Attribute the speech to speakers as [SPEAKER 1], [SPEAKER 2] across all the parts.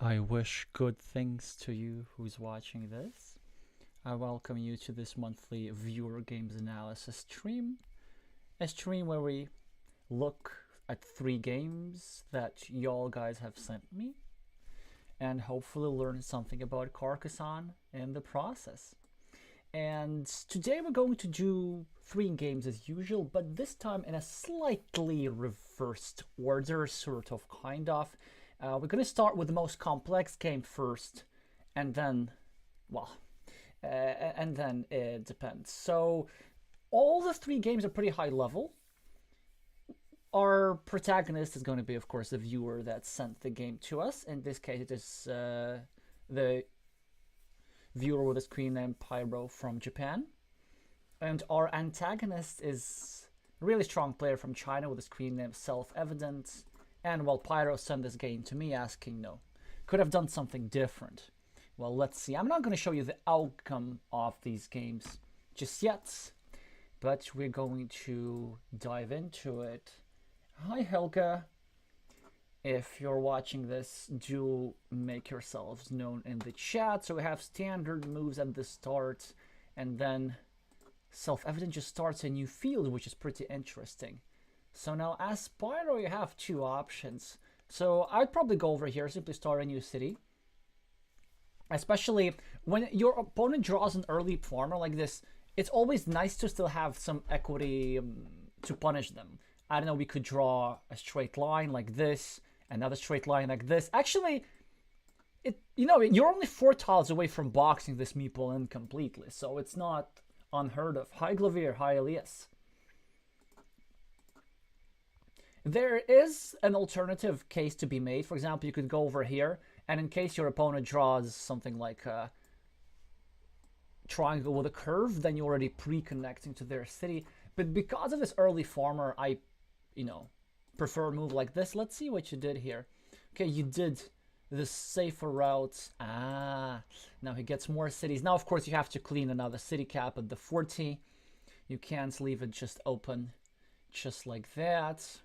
[SPEAKER 1] I wish good things to you who's watching this. I welcome you to this monthly viewer games analysis stream. A stream where we look at 3 games that y'all guys have sent me and hopefully learn something about Carcassonne in the process. And today we're going to do 3 games as usual, but this time in a slightly reversed order, sort of, kind of. We're going to start with the most complex game first, and then, well, and then it depends. So all the 3 games are pretty high level. Our protagonist is going to be, of course, the viewer that sent the game to us. In this case, it is the viewer with a screen name Pyro from Japan. And our antagonist is a really strong player from China with a screen name Self-Evident. And well, Pyro sent this game to me asking, no, could have done something different. Well, let's see. I'm not going to show you the outcome of these games just yet, but we're going to dive into it. Hi, Helga. If you're watching this, do make yourselves known in the chat. So we have standard moves at the start, and then Self-Evident just starts a new field, which is pretty interesting. So now as Pyro, you have 2 options. So I'd probably go over here, simply start a new city. Especially when your opponent draws an early farmer like this, it's always nice to still have some equity to punish them. I don't know, we could draw a straight line like this, another straight line like this. Actually, you're only 4 tiles away from boxing this meeple in completely, so it's not unheard of. Hi Glavir, hi Elias. There is an alternative case to be made. For example, you could go over here, and in case your opponent draws something like a triangle with a curve, then you're already pre-connecting to their city. But because of this early farmer, I, prefer a move like this. Let's see what you did here. Okay, you did the safer route. Now he gets more cities. Now, of course, you have to clean another city cap at the 40. You can't leave it just open just like that.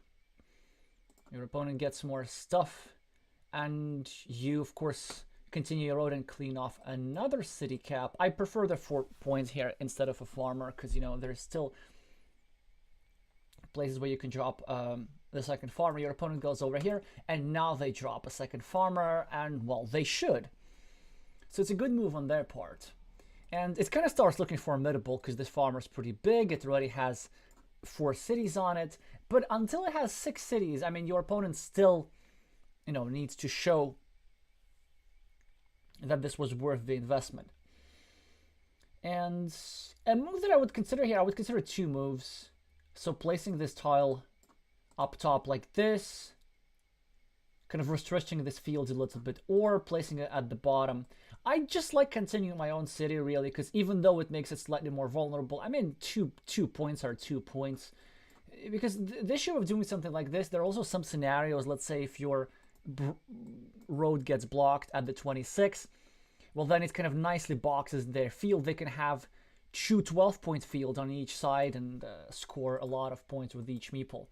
[SPEAKER 1] Your opponent gets more stuff, and you, of course, continue your road and clean off another city cap. I prefer the 4 points here instead of a farmer, because, there's still places where you can drop the second farmer. Your opponent goes over here, and now they drop a second farmer, and, well, they should. So it's a good move on their part. And it kind of starts looking formidable, because this farmer is pretty big. It already has 4 cities on it. But until it has 6 cities, I mean, your opponent still, needs to show that this was worth the investment. And a move that I would consider here, I would consider 2 moves. So placing this tile up top like this, kind of restricting this field a little bit, or placing it at the bottom. I just like continuing my own city, really, because even though it makes it slightly more vulnerable, I mean, two points are 2 points. Because the issue of doing something like this, there are also some scenarios. Let's say if your road gets blocked at the 26, well, then it kind of nicely boxes their field. They can have 2 12-point fields on each side and score a lot of points with each meeple.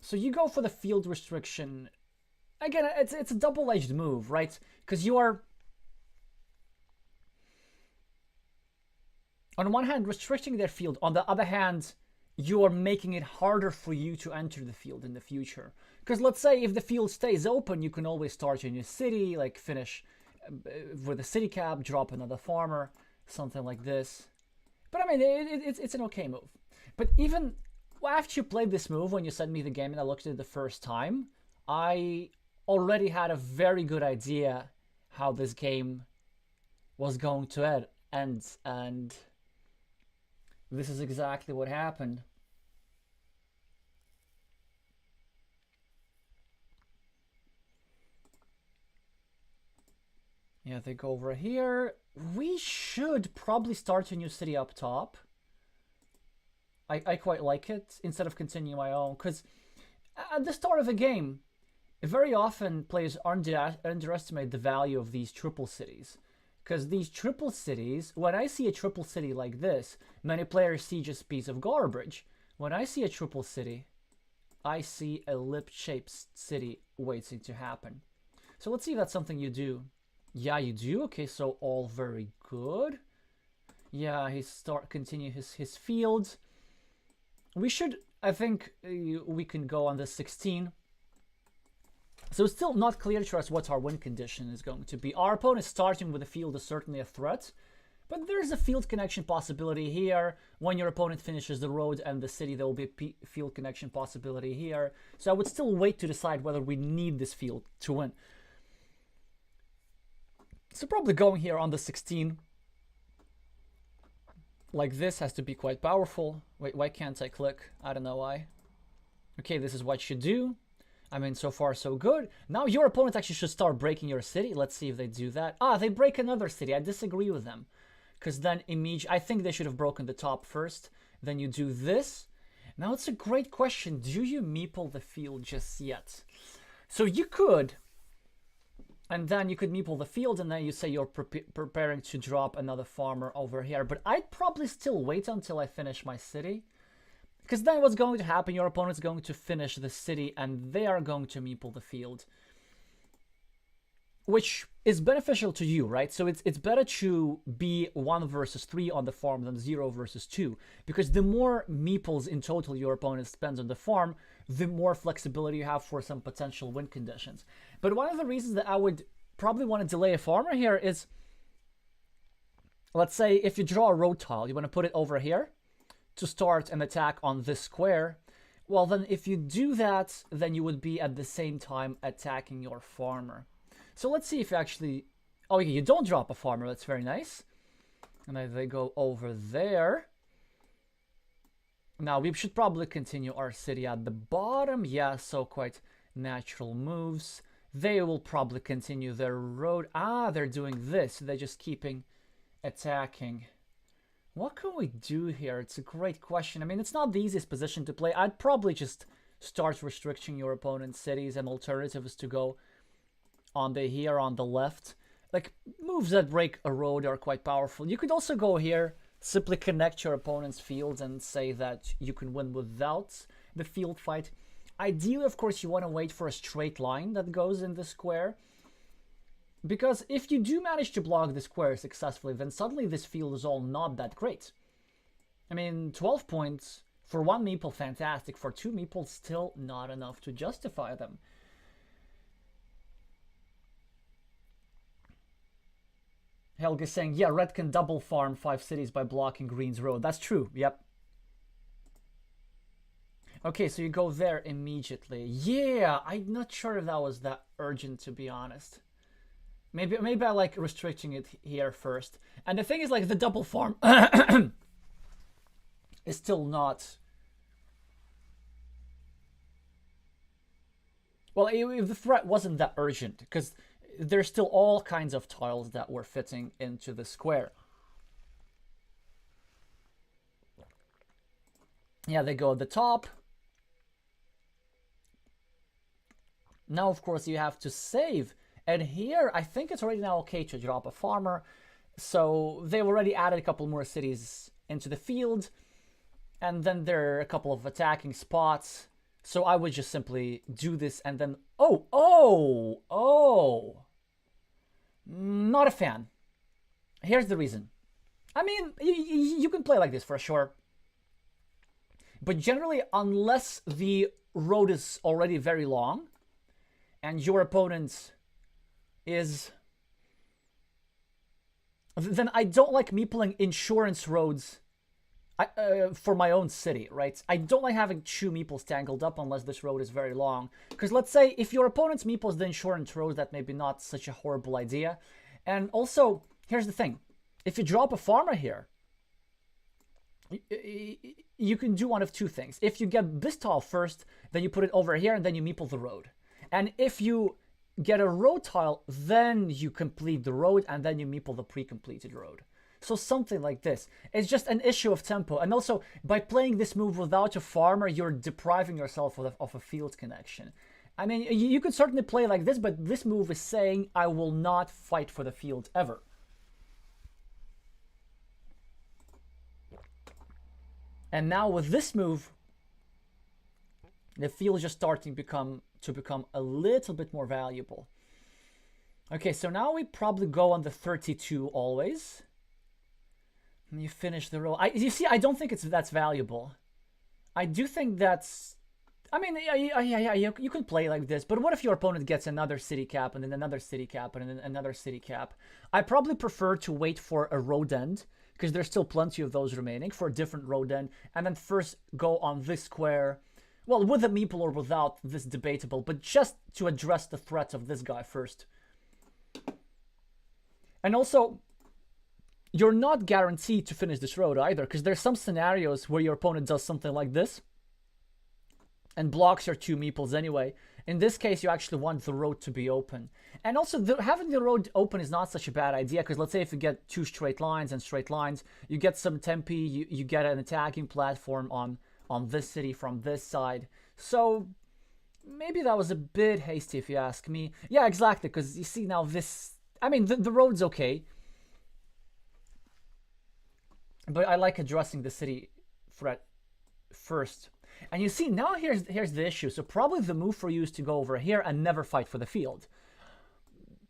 [SPEAKER 1] So you go for the field restriction. Again, it's a double-edged move, right? Because you are, on one hand, restricting their field. On the other hand, you are making it harder for you to enter the field in the future. Because let's say if the field stays open, you can always start a new city, like finish with a city cap, drop another farmer, something like this. But I mean, it's an okay move. But even after you played this move, when you sent me the game and I looked at it the first time, I already had a very good idea how this game was going to end. And this is exactly what happened. Yeah, they go over here. We should probably start a new city up top. I quite like it, instead of continuing my own, because at the start of a game, very often players underestimate the value of these triple cities. Because these triple cities, when I see a triple city like this, many players see just a piece of garbage. When I see a triple city, I see a lip-shaped city waiting to happen. So let's see if that's something you do. Yeah, you do. Okay, so all very good. Yeah, he continue his field. We should, I think, we can go on the 16. So it's still not clear to us what our win condition is going to be. Our opponent starting with a field is certainly a threat, but there's a field connection possibility here. When your opponent finishes the road and the city, there will be a field connection possibility here. So I would still wait to decide whether we need this field to win. So probably going here on the 16 like this has to be quite powerful. Wait, why can't I click? I don't know why. Okay, this is what you do. I mean, so far so good. Now your opponent actually should start breaking your city. Let's see if they do that. Ah, they break another city. I disagree with them. Because then I think they should have broken the top first. Then you do this. Now it's a great question. Do you meeple the field just yet? So you could. And then you could meeple the field, and then you say you're preparing to drop another farmer over here. But I'd probably still wait until I finish my city. Because then what's going to happen, your opponent's going to finish the city, and they are going to meeple the field. Which is beneficial to you, right? So it's better to be 1 versus 3 on the farm than 0 versus 2. Because the more meeples in total your opponent spends on the farm, the more flexibility you have for some potential win conditions. But one of the reasons that I would probably want to delay a farmer here is, let's say if you draw a road tile, you want to put it over here to start an attack on this square. Well, then if you do that, then you would be at the same time attacking your farmer. So let's see if you actually... Oh, yeah, you don't drop a farmer. That's very nice. And then they go over there. Now, we should probably continue our city at the bottom. Yeah, so quite natural moves. They will probably continue their road. Ah, they're doing this. They're just keeping attacking. What can we do here? It's a great question. I mean, it's not the easiest position to play. I'd probably just start restricting your opponent's cities, and alternatives to go on the here on the left. Like, moves that break a road are quite powerful. You could also go here, simply connect your opponent's fields and say that you can win without the field fight. Ideally, of course, you want to wait for a straight line that goes in the square. Because if you do manage to block the square successfully, then suddenly this field is all not that great. I mean, 12 points for 1 meeple, fantastic. For 2 meeples, still not enough to justify them. Helga's saying, yeah, red can double farm 5 cities by blocking green's road. That's true, yep. Okay, so you go there immediately. Yeah, I'm not sure if that was that urgent, to be honest. Maybe I like restricting it here first. And the thing is, like, the double farm is still not... Well, if the threat wasn't that urgent, because there's still all kinds of tiles that were fitting into the square. Yeah, they go at the top. Now, of course, you have to save. And here, I think it's already now okay to drop a farmer. So they've already added a couple more cities into the field. And then there are a couple of attacking spots. So I would just simply do this and then... Oh! Not a fan. Here's the reason. I mean, you can play like this for sure. But generally, unless the road is already very long and your opponent is... Then I don't like meepling insurance roads for my own city, right? I don't like having 2 meeples tangled up unless this road is very long. Because let's say if your opponent's meeples the insurance road, that may be not such a horrible idea. And also, here's the thing. If you drop a farmer here, you can do one of 2 things. If you get this tile first, then you put it over here and then you meeple the road. And if you get a road tile, then you complete the road and then you meeple the pre-completed road. So something like this. It's just an issue of tempo. And also, by playing this move without a farmer, you're depriving yourself of a field connection. I mean, you could certainly play like this, but this move is saying, I will not fight for the field ever. And now with this move, The field is just starting to become a little bit more valuable. Okay, so now we probably go on the 32 always. And you finish the row. You see, I don't think that's valuable. I do think that's... I mean, yeah, you can play like this, but what if your opponent gets another city cap, and then another city cap, and then another city cap? I probably prefer to wait for a road end, because there's still plenty of those remaining, for a different road end, and then first go on this square, well, with a meeple or without, this debatable, but just to address the threat of this guy first. And also, you're not guaranteed to finish this road either, because there's some scenarios where your opponent does something like this, and blocks your 2 meeples anyway. In this case, you actually want the road to be open. And also, having the road open is not such a bad idea, because let's say if you get 2 straight lines and straight lines, you get some tempi, you get an attacking platform on this city from this side. So maybe that was a bit hasty if you ask me. Yeah, exactly, because you see now this... I mean, the road's okay. But I like addressing the city threat first. And you see, now here's the issue. So probably the move for you is to go over here and never fight for the field.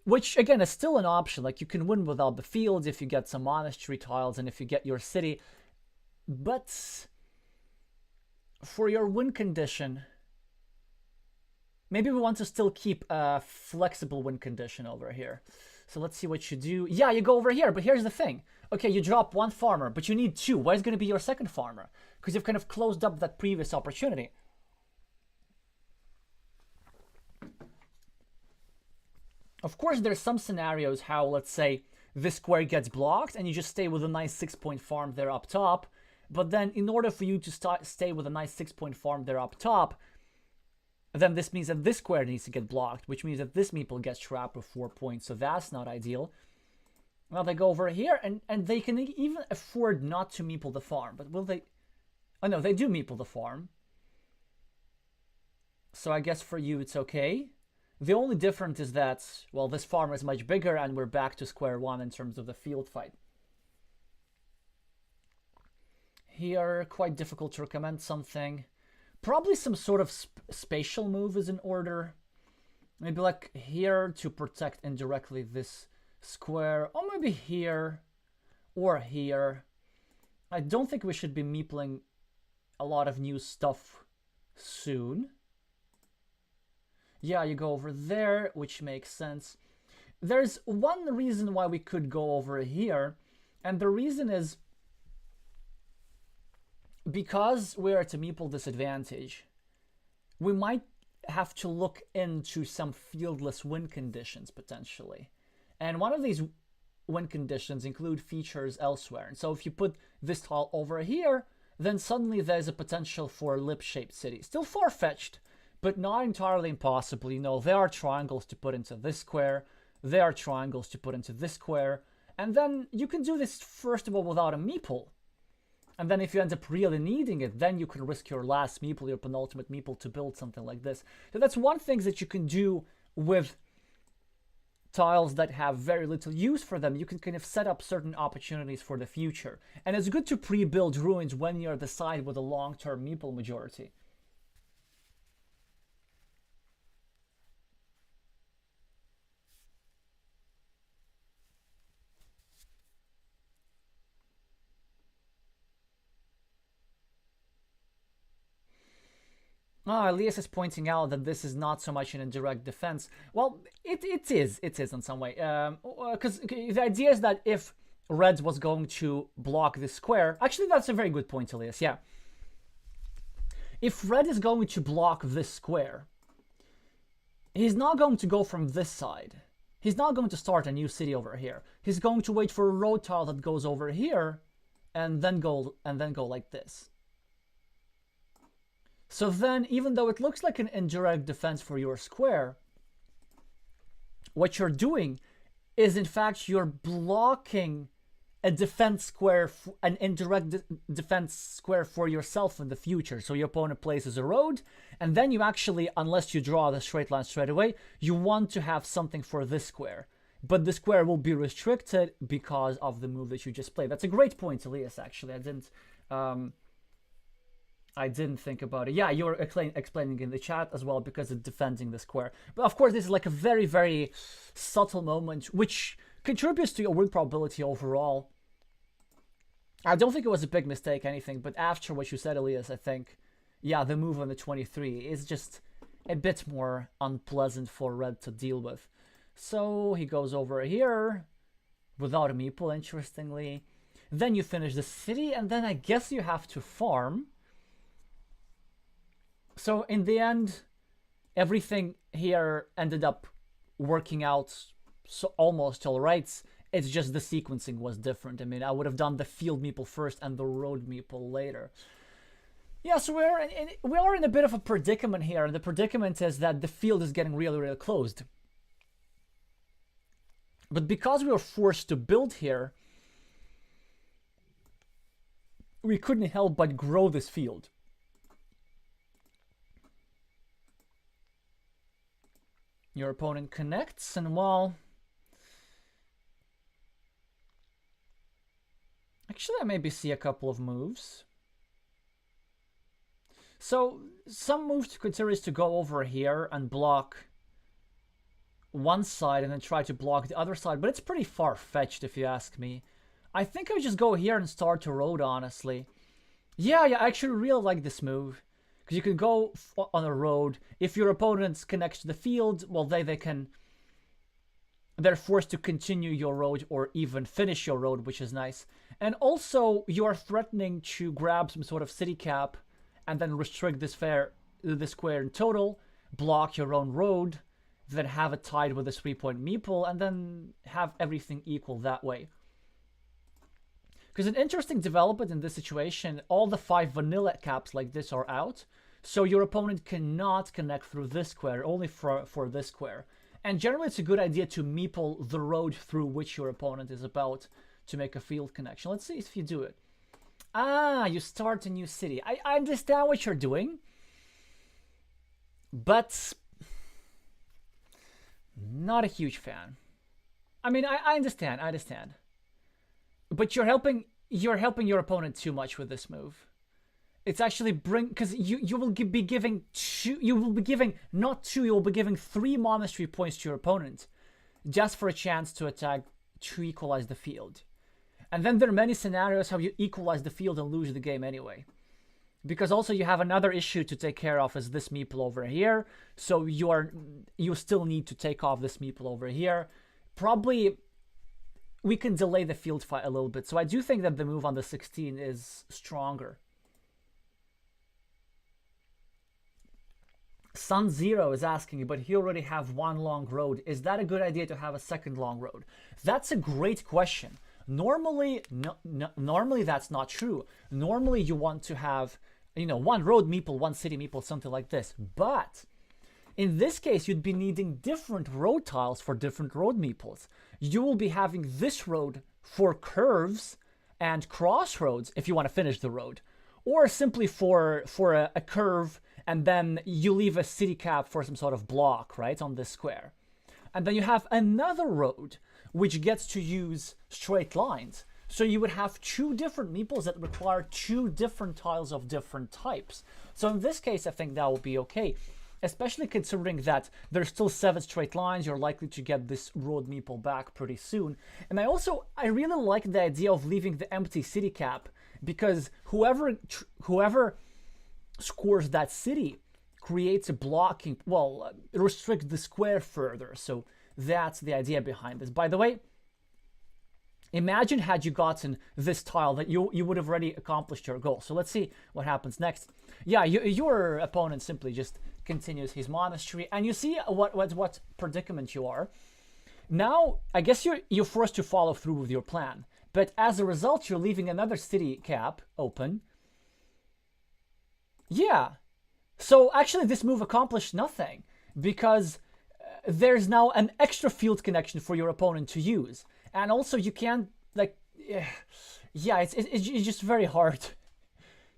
[SPEAKER 1] Which, again, is still an option. Like, you can win without the fields if you get some monastery tiles and if you get your city. But for your win condition, maybe we want to still keep a flexible win condition over here. So let's see what you do. Yeah, you go over here, but here's the thing. Okay, you drop 1 farmer, but you need 2. Where's going to be your second farmer? Because you've kind of closed up that previous opportunity. Of course, there's some scenarios how, let's say, this square gets blocked and you just stay with a nice 6-point farm there up top. But then in order for you to stay with a nice 6-point farm there up top, then this means that this square needs to get blocked, which means that this meeple gets trapped with 4 points, so that's not ideal. Well, they go over here, and they can even afford not to meeple the farm, but will they... Oh no, they do meeple the farm. So I guess for you it's okay. The only difference is that, well, this farm is much bigger, and we're back to square one in terms of the field fight. Here, quite difficult to recommend something. Probably some sort of spatial move is in order. Maybe like here to protect indirectly this square, or maybe here or here. I don't think we should be meepling a lot of new stuff soon. Yeah, you go over there, which makes sense. There's one reason why we could go over here, and the reason is because we're at a meeple disadvantage, we might have to look into some fieldless win conditions potentially. And one of these win conditions include features elsewhere. And so if you put this tile over here, then suddenly there's a potential for a lip-shaped city. Still far-fetched, but not entirely impossible. You know, there are triangles to put into this square, there are triangles to put into this square, and then you can do this first of all without a meeple. And then if you end up really needing it, then you can risk your last meeple, your penultimate meeple, to build something like this. So that's one thing that you can do with tiles that have very little use for them. You can kind of set up certain opportunities for the future. And it's good to pre-build ruins when you're the side with a long-term meeple majority. Elias is pointing out that this is not so much an indirect defense. Well, it is in some way. Because the idea is that if red was going to block this square... Actually, that's a very good point, Elias, yeah. If red is going to block this square, he's not going to go from this side. He's not going to start a new city over here. He's going to wait for a road tile that goes over here and then go like this. So then, even though it looks like an indirect defense for your square, what you're doing is, in fact, you're blocking a defense square, an indirect defense square for yourself in the future. So your opponent places a road, and then you actually, unless you draw the straight line straight away, you want to have something for this square. But the square will be restricted because of the move that you just played. That's a great point, Elias, actually. I didn't think about it. Yeah, you were explaining in the chat as well because of defending the square. But of course, this is like a very, very subtle moment, which contributes to your win probability overall. I don't think it was a big mistake, anything, but after what you said, Elias, I think, yeah, the move on the 23 is just a bit more unpleasant for Red to deal with. So he goes over here without a meeple, interestingly. Then you finish the city, and then I guess you have to farm. So in the end, everything here ended up working out so almost all right. It's just the sequencing was different. I mean, I would have done the field meeple first and the road meeple later. Yeah, so we are in a bit of a predicament here, and the predicament is that the field is getting really, really closed. But because we were forced to build here, we couldn't help but grow this field. Your opponent connects, and well, actually I maybe see a couple of moves. So some moves to consider is to go over here and block one side and then try to block the other side, but it's pretty far-fetched if you ask me. I think I would just go here and start to road, honestly. Yeah, I actually really like this move. Because you can go on a road. If your opponents connect to the field, well, they're forced to continue your road or even finish your road, which is nice. And also, you are threatening to grab some sort of city cap and then restrict this square in total, block your own road, then have it tied with a 3-point meeple, and then have everything equal that way. Because an interesting development in this situation, all the 5 vanilla caps like this are out, so your opponent cannot connect through this square, only for this square. And generally it's a good idea to meeple the road through which your opponent is about to make a field connection. Let's see if you do it. Ah, you start a new city. I understand what you're doing, but not a huge fan. I mean, I understand. But you're helping your opponent too much with this move. It's actually because you will be giving not 2, you will be giving 3 monastery points to your opponent just for a chance to attack to equalize the field. And then there are many scenarios how you equalize the field and lose the game anyway. Because also you have another issue to take care of, is this meeple over here. So you still need to take off this meeple over here. Probably we can delay the field fight a little bit. So I do think that the move on the 16 is stronger. Sun Zero is asking, but he already have 1 long road. Is that a good idea to have a 2nd long road? That's a great question. Normally, normally that's not true. Normally you want to have, 1 road meeple, 1 city meeple, something like this. But in this case, you'd be needing different road tiles for different road meeples. You will be having this road for curves and crossroads if you want to finish the road, or simply for a curve, and then you leave a city cap for some sort of block, right, on this square. And then you have another road which gets to use straight lines. So you would have 2 different meeples that require 2 different tiles of different types. So in this case, I think that will be okay, especially considering that there's still 7 straight lines. You're likely to get this road meeple back pretty soon. And I really like the idea of leaving the empty city cap, because whoever scores that city creates a blocking, restrict the square further. So that's the idea behind this. By the way, imagine had you gotten this tile, that you would have already accomplished your goal. So let's see what happens next. Yeah, your opponent simply just continues his monastery, and you see what predicament you are. Now, I guess you're forced to follow through with your plan, but as a result, you're leaving another city cap open. Yeah, so actually this move accomplished nothing, because there's now an extra field connection for your opponent to use. And also you can't, it's just very hard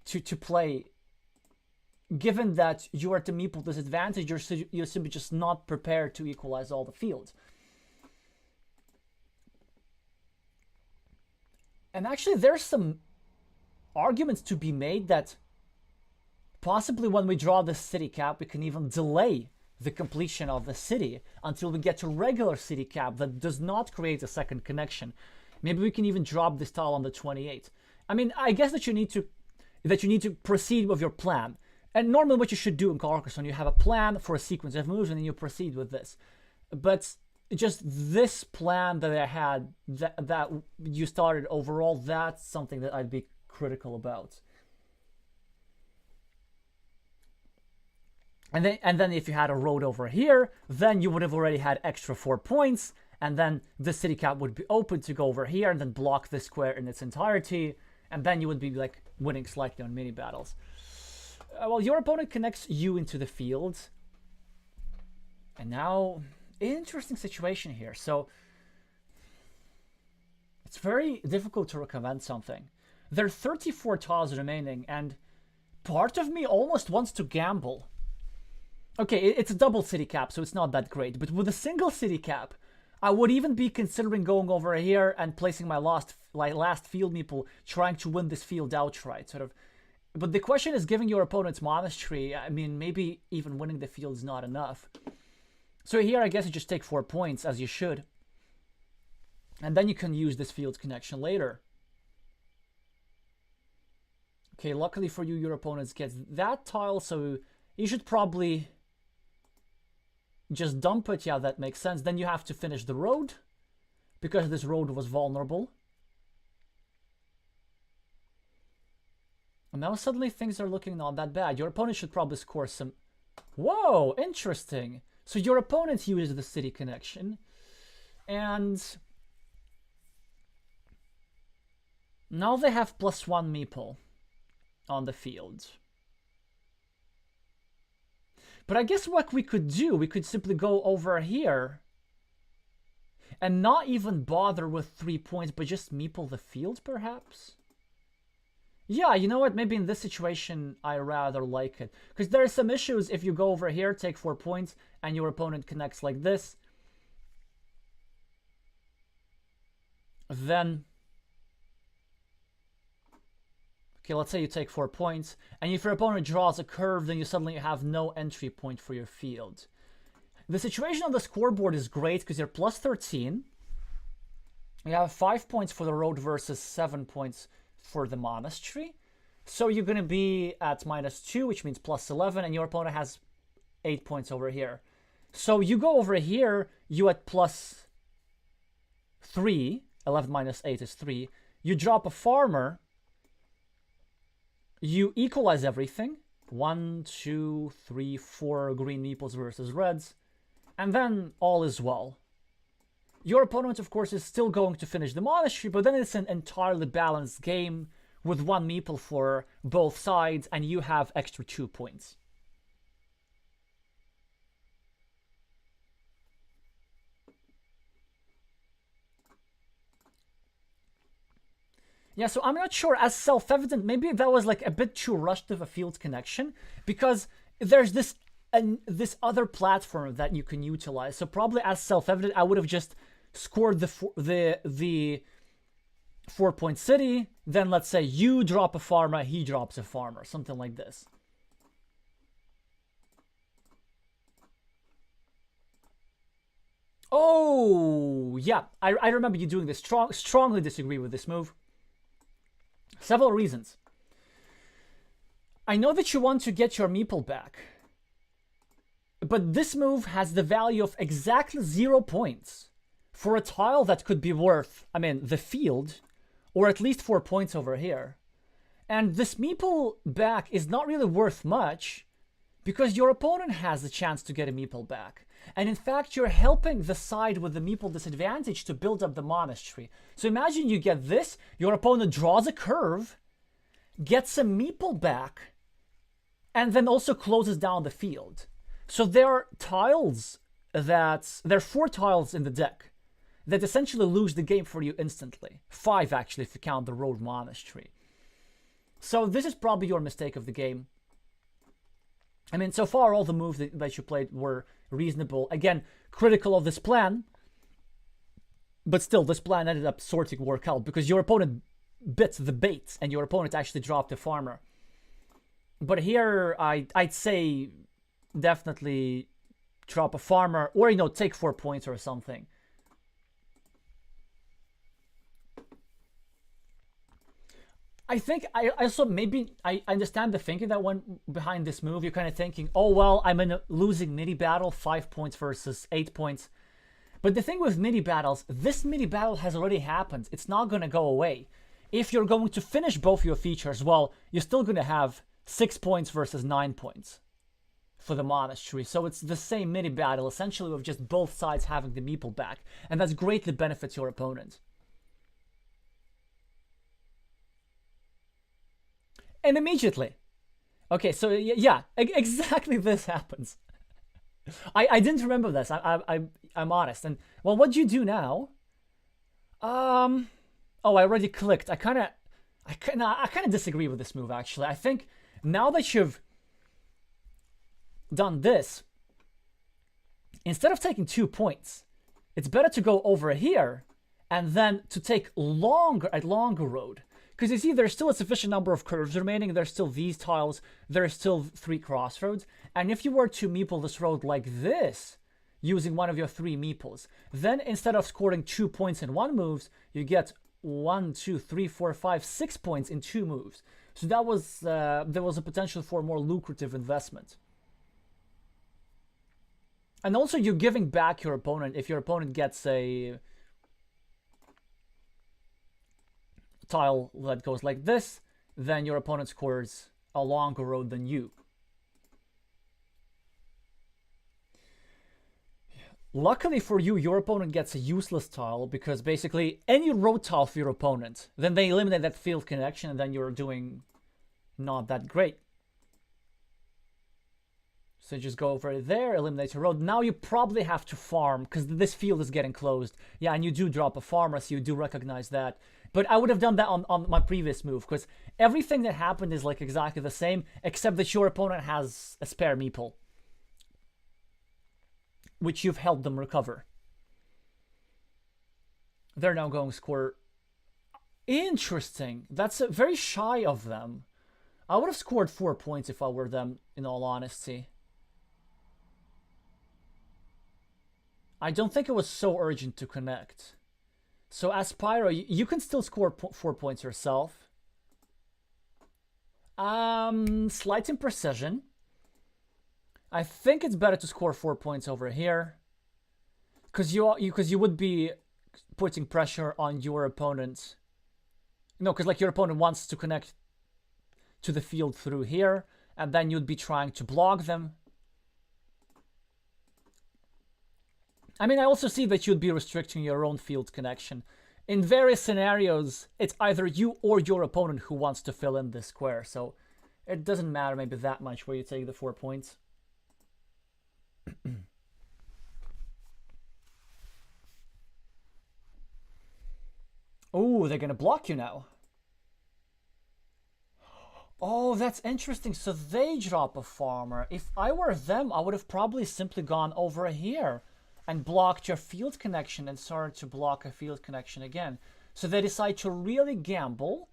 [SPEAKER 1] to play, given that you are at the meeple disadvantage. You're simply just not prepared to equalize all the fields. And actually there's some arguments to be made that possibly when we draw the city cap, we can even delay the completion of the city until we get to regular city cap that does not create a second connection. Maybe we can even drop this tile on the 28. I mean, I guess that you need to proceed with your plan. And normally what you should do in Carcassonne, you have a plan for a sequence of moves and then you proceed with this. But just this plan that I had, that you started overall, that's something that I'd be critical about. And then if you had a road over here, then you would have already had extra 4 points, and then the city cap would be open to go over here and then block this square in its entirety, and then you would be like winning slightly on mini battles. Well, your opponent connects you into the field. And now, interesting situation here. So, it's very difficult to recommend something. There are 34 tiles remaining, and part of me almost wants to gamble. Okay, it's a double city cap, so it's not that great. But with a single city cap, I would even be considering going over here and placing my last field meeple, trying to win this field outright, sort of. But the question is, giving your opponent's monastery, I mean, maybe even winning the field is not enough. So here, I guess you just take 4 points, as you should. And then you can use this field connection later. Okay, luckily for you, your opponent gets that tile, so you should probably just dump it. Yeah, that makes sense. Then you have to finish the road, because this road was vulnerable. And now suddenly things are looking not that bad. Your opponent should probably score some... Whoa, interesting. So your opponent uses the city connection. And now they have +1 meeple on the field. But I guess what we could do, we could simply go over here and not even bother with 3 points, but just meeple the field, perhaps? Yeah, you know what? Maybe in this situation, I rather like it. Because there are some issues if you go over here, take 4 points, and your opponent connects like this. Then... Okay, let's say you take 4 points, and if your opponent draws a curve, then you suddenly have no entry point for your field. The situation on the scoreboard is great because you're +13. You have 5 points for the road versus 7 points for the monastery. So you're going to be at -2, which means +11, and your opponent has 8 points over here. So you go over here, you at +3. 11 minus 8 is 3. You drop a farmer. You equalize everything. 1, 2, 3, 4 green meeples versus reds. And then all is well. Your opponent, of course, is still going to finish the monastery, but then it's an entirely balanced game with 1 meeple for both sides, and you have extra 2 points. Yeah, so I'm not sure, as self-evident, maybe that was like a bit too rushed of a field connection, because there's this other platform that you can utilize. So probably as self-evident, I would have just scored the 4-point city. Then let's say you drop a farmer, he drops a farmer, something like this. Oh, yeah, I remember you doing this. Strongly disagree with this move. Several reasons. I know that you want to get your meeple back, but this move has the value of exactly 0 points for a tile that could be worth, I mean, the field, or at least 4 points over here. And this meeple back is not really worth much because your opponent has the chance to get a meeple back. And in fact, you're helping the side with the meeple disadvantage to build up the monastery. So imagine you get this, your opponent draws a curve, gets a meeple back, and then also closes down the field. So there are tiles there are 4 tiles in the deck that essentially lose the game for you instantly. 5 actually if you count the road monastery. So this is probably your mistake of the game. I mean, so far all the moves that you played were reasonable. Again, critical of this plan. But still, this plan ended up sorting work out because your opponent bit the bait and your opponent actually dropped a farmer. But here, I'd say definitely drop a farmer, or, you know, take 4 points or something. I think I also maybe I understand the thinking that went behind this move. You're kind of thinking, oh, well, I'm in a losing mini battle, 5 points versus 8 points. But the thing with mini battles, this mini battle has already happened. It's not going to go away. If you're going to finish both your features, well, you're still going to have 6 points versus 9 points for the monastery. So it's the same mini battle, essentially, with just both sides having the meeple back. And that greatly benefits your opponent. And immediately. Okay, so yeah, exactly this happens. I didn't remember this. I'm honest. And well, what do you do now? Oh, I already clicked. I kind of disagree with this move, actually. I think now that you've done this, instead of taking 2 points, it's better to go over here and then to take a longer road. Because you see, there's still a sufficient number of curves remaining. There's still these tiles. There's still 3 crossroads. And if you were to meeple this road like this, using one of your 3 meeples, then instead of scoring 2 points in 1 move, you get 1, 2, 3, 4, 5, 6 points in 2 moves. So that was there was a potential for a more lucrative investment. And also, you're giving back your opponent. If your opponent gets a tile that goes like this, then your opponent scores a longer road than you. Luckily for you, your opponent gets a useless tile, because basically any road tile for your opponent, then they eliminate that field connection, and then you're doing not that great. So just go over there, eliminate your road. Now you probably have to farm, because this field is getting closed. Yeah, and you do drop a farmer, so you do recognize that. But I would have done that on my previous move, because everything that happened is like exactly the same, except that your opponent has a spare meeple, which you've helped them recover. They're now going to score. Interesting. That's very shy of them. I would have scored 4 points if I were them, in all honesty. I don't think it was so urgent to connect. So as Pyro, you can still score 4 points yourself. Slight imprecision. I think it's better to score 4 points over here, because you would be putting pressure on your opponent. No, because like your opponent wants to connect to the field through here, and then you'd be trying to block them. I mean, I also see that you'd be restricting your own field connection. In various scenarios, it's either you or your opponent who wants to fill in this square, so it doesn't matter maybe that much where you take the 4 points. Oh, they're gonna block you now. Oh, that's interesting. So they drop a farmer. If I were them, I would have probably simply gone over here and blocked your field connection and started to block a field connection again. So they decide to really gamble.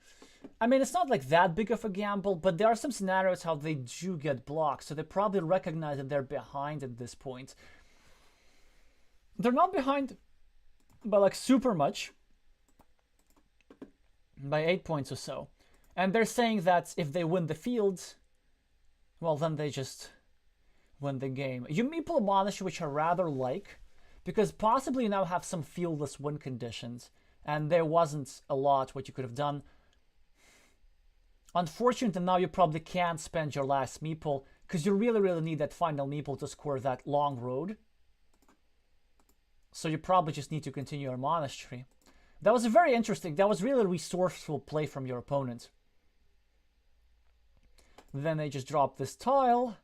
[SPEAKER 1] I mean, it's not like that big of a gamble, but there are some scenarios how they do get blocked. So they probably recognize that they're behind at this point. They're not behind by like super much, by 8 points or so. And they're saying that if they win the field, well, then they just win the game. You meeple a monastery, which I rather like, because possibly you now have some fieldless win conditions, and there wasn't a lot what you could have done. Unfortunately, now you probably can't spend your last meeple, because you really need that final meeple to score that long road. So you probably just need to continue your monastery. That was very interesting. That was really a resourceful play from your opponent. Then they just drop this tile.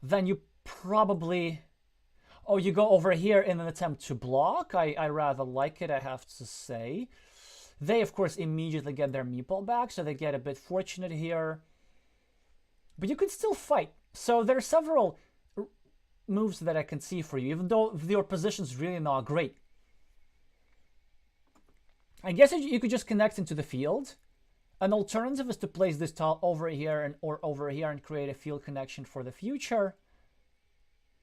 [SPEAKER 1] Then you probably... Oh, you go over here in an attempt to block. I rather like it, I have to say. They, of course, immediately get their meeple back, so they get a bit fortunate here. But you can still fight. So there are several moves that I can see for you, even though your position's really not great. I guess you could just connect into the field. An alternative is to place this tile over here and or over here and create a field connection for the future.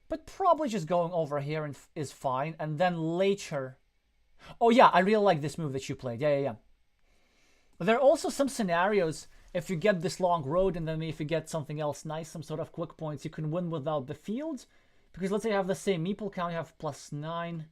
[SPEAKER 1] But probably just going over here is fine. And then later... Oh yeah, I really like this move that you played. Yeah. There are also some scenarios, if you get this long road and then if you get something else nice, some sort of quick points, you can win without the field. Because let's say you have the same meeple count, you have +9.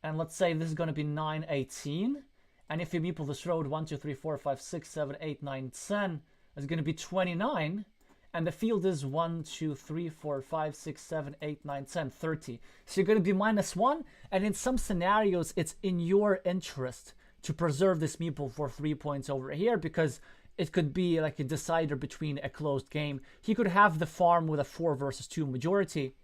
[SPEAKER 1] And let's say this is going to be 9, 18. And if you meeple this road, 1, 2, 3, 4, 5, 6, 7, 8, 9, 10, it's going to be 29. And the field is 1, 2, 3, 4, 5, 6, 7, 8, 9, 10, 30. So you're going to be -1. And in some scenarios, it's in your interest to preserve this meeple for 3 points over here, because it could be like a decider between a closed game. He could have the farm with a 4 versus 2 majority.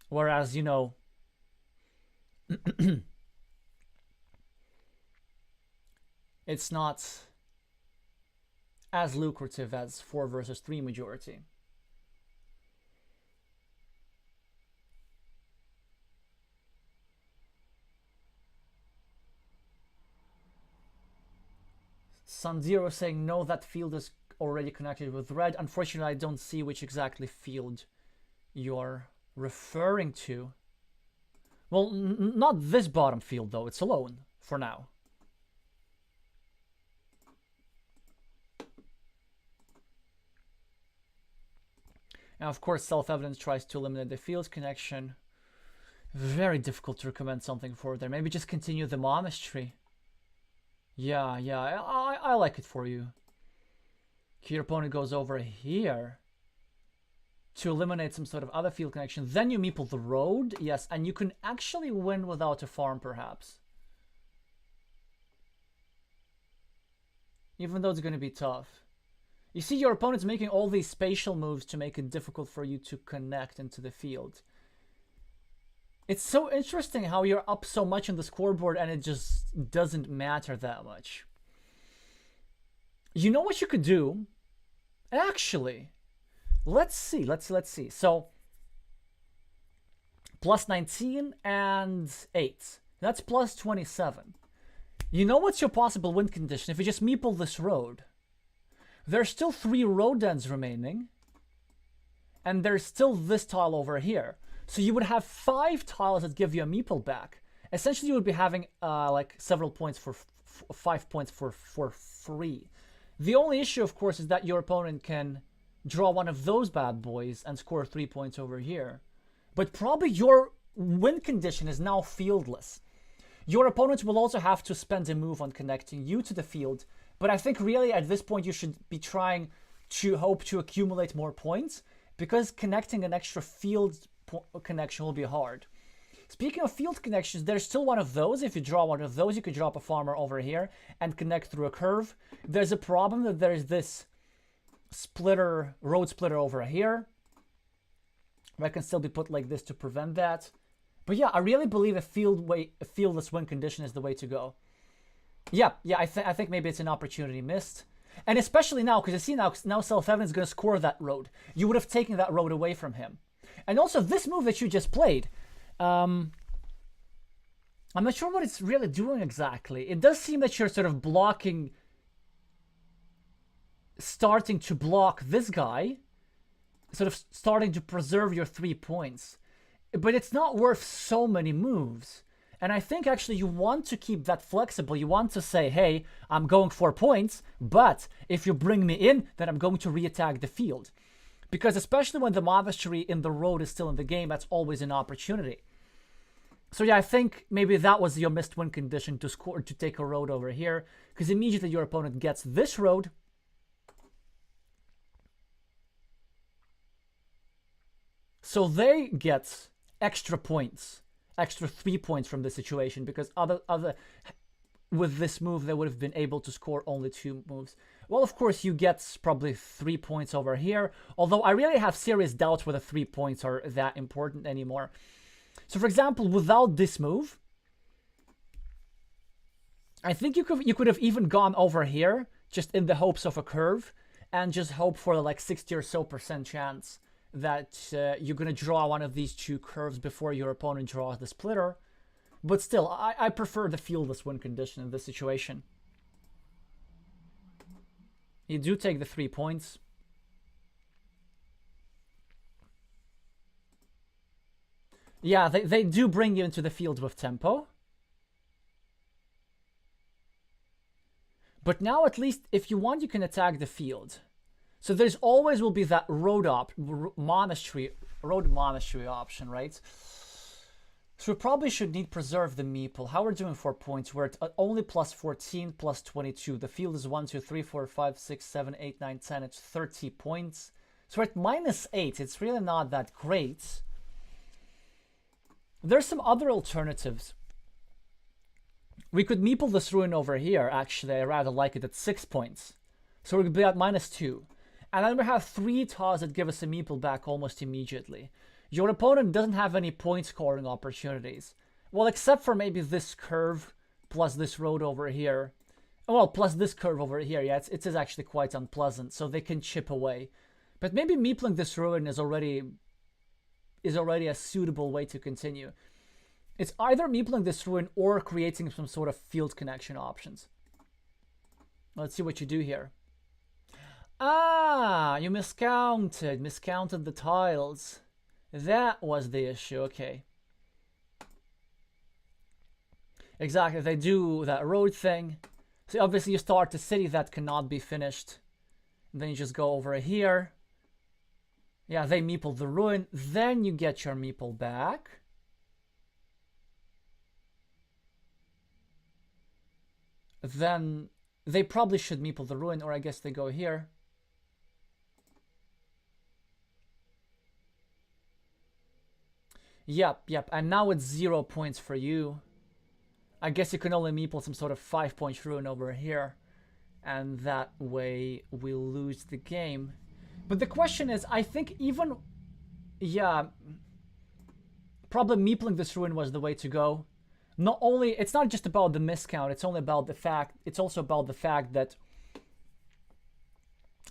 [SPEAKER 1] Whereas, you know, it's not as lucrative as 4 versus 3 majority. Sandiro saying, no, that field is already connected with red. Unfortunately, I don't see which exactly field you're referring to. Well, not this bottom field, though. It's alone for now. Now, of course, self-evidence tries to eliminate the fields connection. Very difficult to recommend something for there. Maybe just continue the monastery. Yeah, I like it for you. Your opponent goes over here to eliminate some sort of other field connection. Then you meeple the road. Yes, and you can actually win without a farm, perhaps. Even though it's going to be tough. You see, your opponent's making all these spatial moves to make it difficult for you to connect into the field. It's so interesting how you're up so much on the scoreboard and it just doesn't matter that much. You know what you could do? Actually, let's see. So, +19 and 8. That's +27. You know what's your possible win condition if you just meeple this road? There's still 3 road ends remaining. And there's still this tile over here. So you would have 5 tiles that give you a meeple back. Essentially, you would be having like several points for 5 points for free. The only issue, of course, is that your opponent can draw one of those bad boys and score 3 points over here. But probably your win condition is now fieldless. Your opponent will also have to spend a move on connecting you to the field. But I think really at this point you should be trying to hope to accumulate more points, because connecting an extra field connection will be hard. Speaking of field connections, there's still one of those. If you draw one of those, you could drop a farmer over here and connect through a curve. There's a problem that there's this splitter, road splitter over here. That can still be put like this to prevent that. But yeah, I really believe a fieldless win condition is the way to go. Yeah, I think maybe it's an opportunity missed. And especially now, because you see now self-evident is going to score that road. You would have taken that road away from him. And also this move that you just played, I'm not sure what it's really doing exactly. It does seem that you're sort of blocking, starting to block this guy, sort of starting to preserve your 3 points. But it's not worth so many moves. And I think actually you want to keep that flexible. You want to say, hey, I'm going 4 points, but if you bring me in, then I'm going to re-attack the field. Because especially when the monastery in the road is still in the game, that's always an opportunity. So yeah, I think maybe that was your missed win condition to score, to take a road over here. Because immediately your opponent gets this road. So they get extra points. Extra 3 points from this situation, because with this move they would have been able to score only 2 moves. Well, of course you get probably 3 points over here, although I really have serious doubts whether 3 points are that important anymore. So for example, without this move, I think you could have even gone over here just in the hopes of a curve and just hope for like 60 or so % chance that you're going to draw one of these two curves before your opponent draws the splitter. But still, I prefer the fieldless win condition in this situation. You do take the 3 points. Yeah, they do bring you into the field with tempo. But now at least, if you want, you can attack the field. So there's always will be that road monastery option, right? So we probably should need preserve the meeple. How we're doing 4 points? We're at only plus 14, plus 22. The field is 1, 2, 3, 4, 5, 6, 7, 8, 9, 10. It's 30 points. So we're at minus 8. It's really not that great. There's some other alternatives. We could meeple this ruin over here, actually. I rather like it at 6 points. So we're going to be at minus 2. And then we have 3 tiles that give us a meeple back almost immediately. Your opponent doesn't have any point scoring opportunities. Well, except for maybe this curve plus this road over here. Well, plus this curve over here. Yeah, it is actually quite unpleasant, so they can chip away. But maybe meepling this ruin is already a suitable way to continue. It's either meepling this ruin or creating some sort of field connection options. Let's see what you do here. Ah, you miscounted the tiles. That was the issue, okay. Exactly, they do that road thing. So obviously you start a city that cannot be finished. And then you just go over here. Yeah, they meeple the ruin. Then you get your meeple back. Then they probably should meeple the ruin, or I guess they go here. Yep, and now it's 0 points for you. I guess you can only meeple some sort of 5-point ruin over here. And that way we lose the game. But the question is, I think even... Yeah, probably meepling this ruin was the way to go. Not only... It's not just about the miscount, it's also about the fact that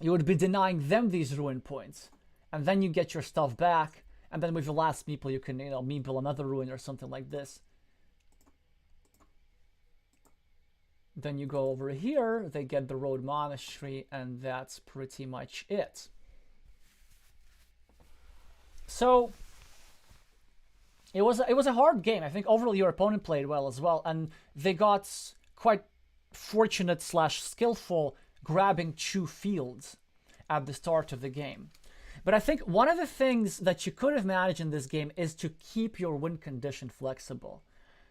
[SPEAKER 1] you would be denying them these ruin points. And then you get your stuff back. And then with your last meeple, you can, meeple another ruin or something like this. Then you go over here, they get the road monastery, and that's pretty much it. So it was a hard game. I think overall your opponent played well as well, and they got quite fortunate / skillful grabbing 2 fields at the start of the game. But I think one of the things that you could have managed in this game is to keep your win condition flexible.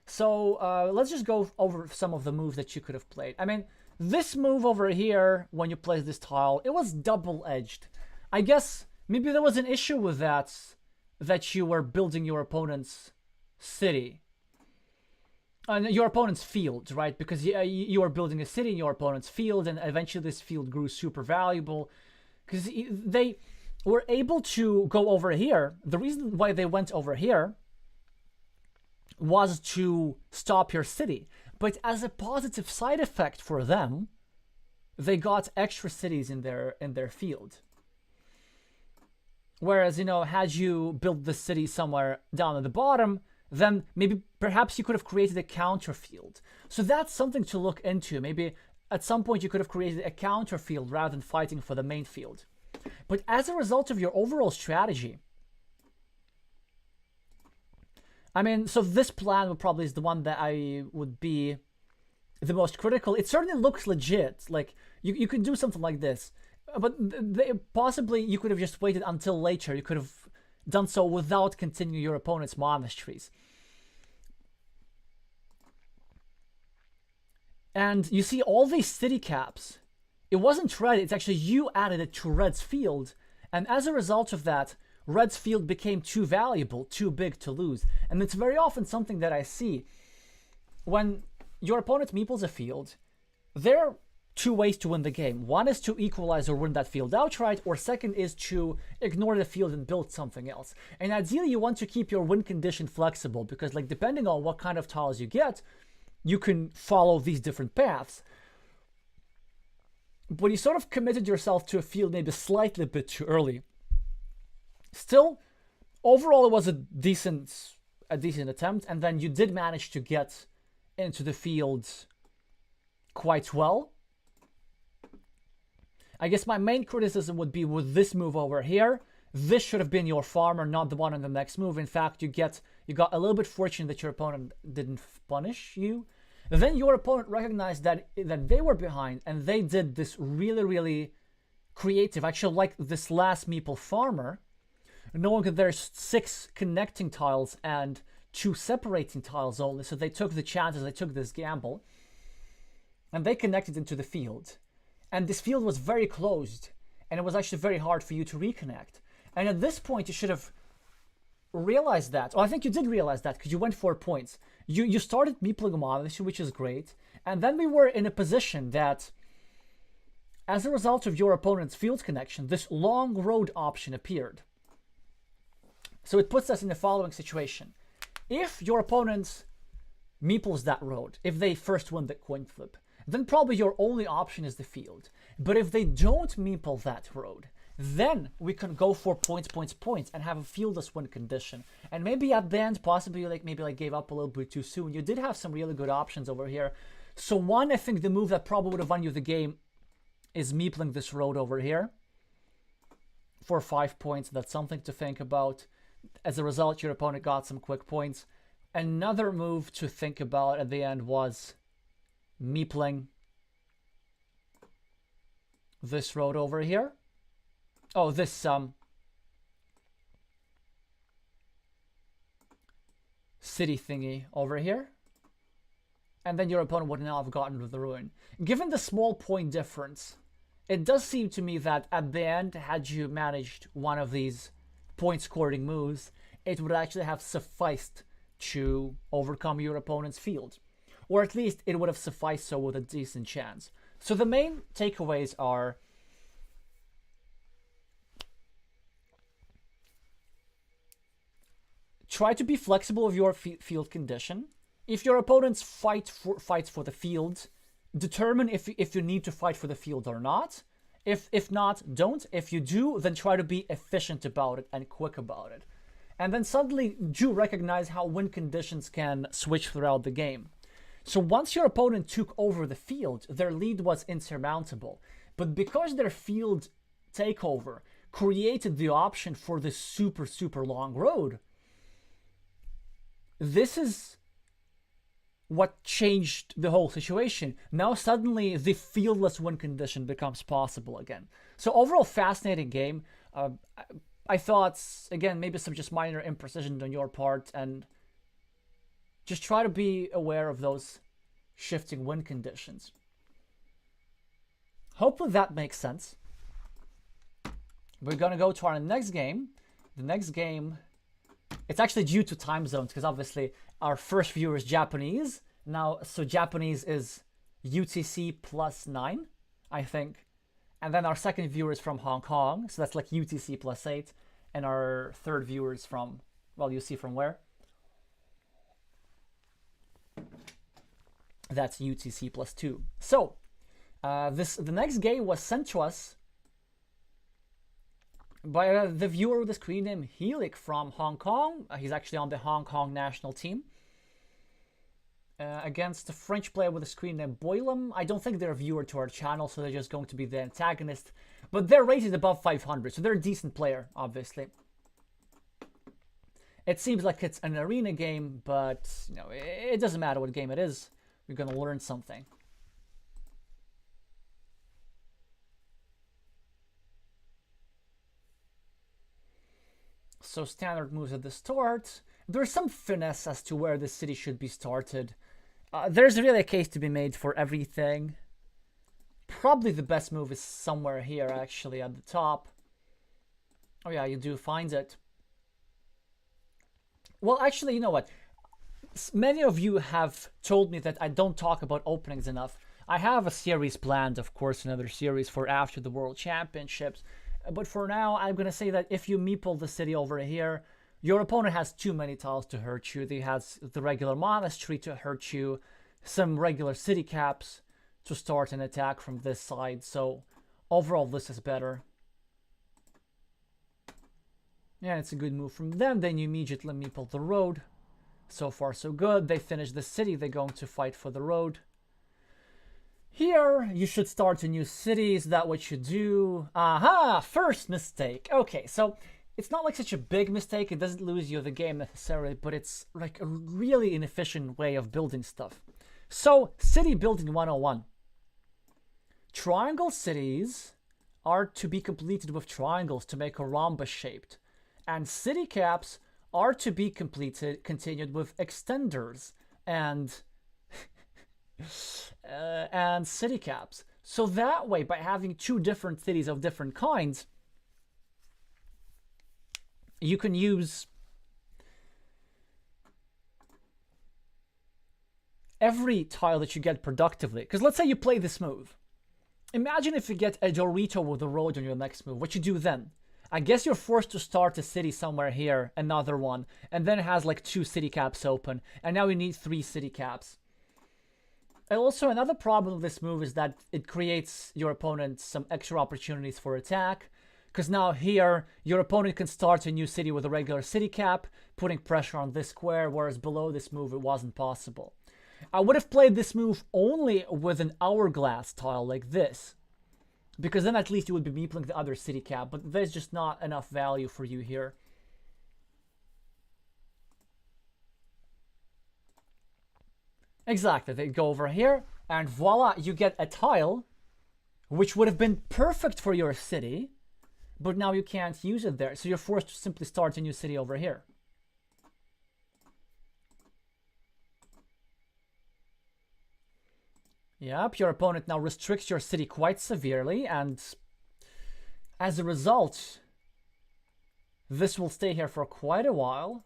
[SPEAKER 1] So let's just go over some of the moves that you could have played. I mean, this move over here, when you place this tile, it was double-edged. I guess maybe there was an issue with that you were building your opponent's city. Your opponent's field, right? Because you were building a city in your opponent's field, and eventually this field grew super valuable. Because they were able to go over here. The reason why they went over here was to stop your city. But as a positive side effect for them, they got extra cities in their field. Whereas, had you built the city somewhere down at the bottom, then perhaps you could have created a counter field. So that's something to look into. Maybe at some point you could have created a counter field rather than fighting for the main field. But as a result of your overall strategy, I mean, so this plan probably is the one that I would be the most critical. It certainly looks legit. Like, you could do something like this. But possibly you could have just waited until later. You could have done so without continuing your opponent's monasteries. And you see all these city caps. It wasn't red, it's actually you added it to red's field. And as a result of that, red's field became too valuable, too big to lose. And it's very often something that I see. When your opponent meeples a field, there are 2 ways to win the game. One is to equalize or win that field outright, or second is to ignore the field and build something else. And ideally you want to keep your win condition flexible, because depending on what kind of tiles you get, you can follow these different paths. But you sort of committed yourself to a field maybe slightly bit too early. Still, overall, it was a decent attempt, and then you did manage to get into the field quite well. I guess my main criticism would be with this move over here. This should have been your farmer, not the one on the next move. In fact, you got a little bit fortunate that your opponent didn't punish you. Then your opponent recognized that they were behind, and they did this really, really creative, actually like this last meeple farmer, knowing that there's 6 connecting tiles and 2 separating tiles only, so they took the chances, they took this gamble, and they connected into the field. And this field was very closed, and it was actually very hard for you to reconnect. And at this point, you should have realized that. Or I think you did realize that, because you went 4 points. You started meepling them, obviously, which is great. And then we were in a position that, as a result of your opponent's field connection, this long road option appeared. So it puts us in the following situation. If your opponent meeples that road, if they first win the coin flip, then probably your only option is the field. But if they don't meeple that road, then we can go for points, and have a fieldless win condition. And maybe at the end, possibly maybe gave up a little bit too soon. You did have some really good options over here. So one, I think the move that probably would have won you the game is meepling this road over here for 5 points. That's something to think about. As a result, your opponent got some quick points. Another move to think about at the end was meepling this road over here. Oh, this city thingy over here. And then your opponent would now have gotten to the ruin. Given the small point difference, it does seem to me that at the end, had you managed one of these point scoring moves, it would actually have sufficed to overcome your opponent's field. Or at least it would have sufficed so with a decent chance. So the main takeaways are: try to be flexible with your field condition. If your opponents fights for the field, determine if you need to fight for the field or not. If not, don't. If you do, then try to be efficient about it and quick about it. And then suddenly do recognize how win conditions can switch throughout the game. So once your opponent took over the field, their lead was insurmountable. But because their field takeover created the option for this super, super long road, this is what changed the whole situation. Now suddenly the fieldless win condition becomes possible again. So overall, fascinating game. I thought, again, maybe some just minor imprecision on your part, and just try to be aware of those shifting win conditions. Hopefully that makes sense. We're gonna go to our next game. The next game, it's actually due to time zones, because obviously our first viewer is Japanese. Now, so Japanese is UTC +9, I think. And then our second viewer is from Hong Kong, so that's like UTC +8. And our third viewer is from, well, you see from where? That's UTC +2. So, the next game was sent to us by the viewer with the screen name Helik from Hong Kong. He's actually on the Hong Kong national team. Against the French player with the screen name Boylem. I don't think they're a viewer to our channel, so they're just going to be the antagonist. But they're rated above 500, so they're a decent player, obviously. It seems like it's an arena game, but you know, it doesn't matter what game it is. We're going to learn something. So standard moves at the start. There's some finesse as to where the city should be started. There's really a case to be made for everything. Probably the best move is somewhere here, actually, at the top. Oh yeah, you do find it. Well, actually, you know what? Many of you have told me that I don't talk about openings enough. I have a series planned, of course, another series for after the World Championships. But for now, I'm going to say that if you meeple the city over here, your opponent has too many tiles to hurt you. They has the regular monastery to hurt you, some regular city caps to start an attack from this side. So overall, this is better. Yeah, it's a good move from them. Then you immediately meeple the road. So far, so good. They finish the city. They're going to fight for the road. Here, you should start a new city. Is that what you do? Aha! First mistake. Okay, so it's not like such a big mistake. It doesn't lose you the game necessarily, but it's like a really inefficient way of building stuff. So, city building 101. Triangle cities are to be completed with triangles to make a rhombus shaped. And city caps are to be continued with extenders and and city caps. So that way, by having two different cities of different kinds, you can use every tile that you get productively. Because let's say you play this move. Imagine if you get a Dorito with a road on your next move. What you do then? I guess you're forced to start a city somewhere here, another one, and then it has like 2 city caps open, and now you need 3 city caps. And also another problem with this move is that it creates your opponent some extra opportunities for attack, because now here your opponent can start a new city with a regular city cap, putting pressure on this square, whereas below this move it wasn't possible. I would have played this move only with an hourglass tile like this, because then at least you would be meepling the other city cap, but there's just not enough value for you here. Exactly, they go over here, and voila, you get a tile, which would have been perfect for your city, but now you can't use it there, so you're forced to simply start a new city over here. Yep, your opponent now restricts your city quite severely, and as a result, this will stay here for quite a while.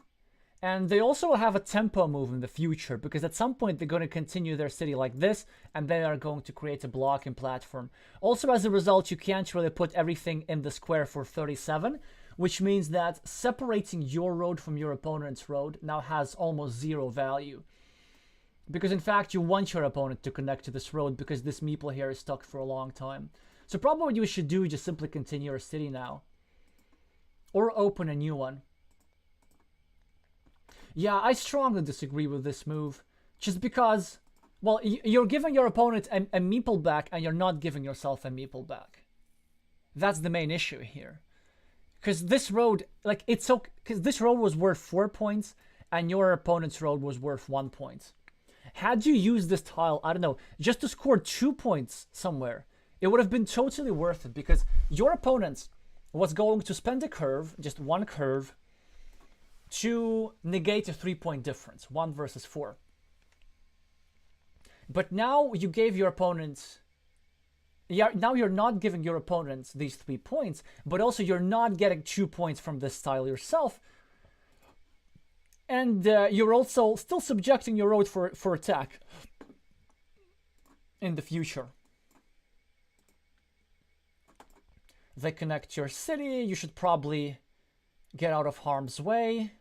[SPEAKER 1] And they also have a tempo move in the future, because at some point they're going to continue their city like this, and they are going to create a blocking platform. Also, as a result, you can't really put everything in the square for 37, which means that separating your road from your opponent's road now has almost 0 value. Because in fact, you want your opponent to connect to this road, because this meeple here is stuck for a long time. So probably what you should do is just simply continue your city now. Or open a new one. Yeah, I strongly disagree with this move. Just because, well, you're giving your opponent a meeple back, and you're not giving yourself a meeple back. That's the main issue here. Because this road, like, it's so... Because this road was worth 4 points, and your opponent's road was worth 1 point. Had you used this tile, I don't know, just to score 2 points somewhere, it would have been totally worth it, because your opponent was going to spend a curve, just one curve, to negate a 3-point difference, 1 versus 4. But now you gave your opponent... Yeah, now you're not giving your opponent these 3 points, but also you're not getting 2 points from this tile yourself. And you're also still subjecting your road for attack in the future. They connect your city. You should probably get out of harm's way.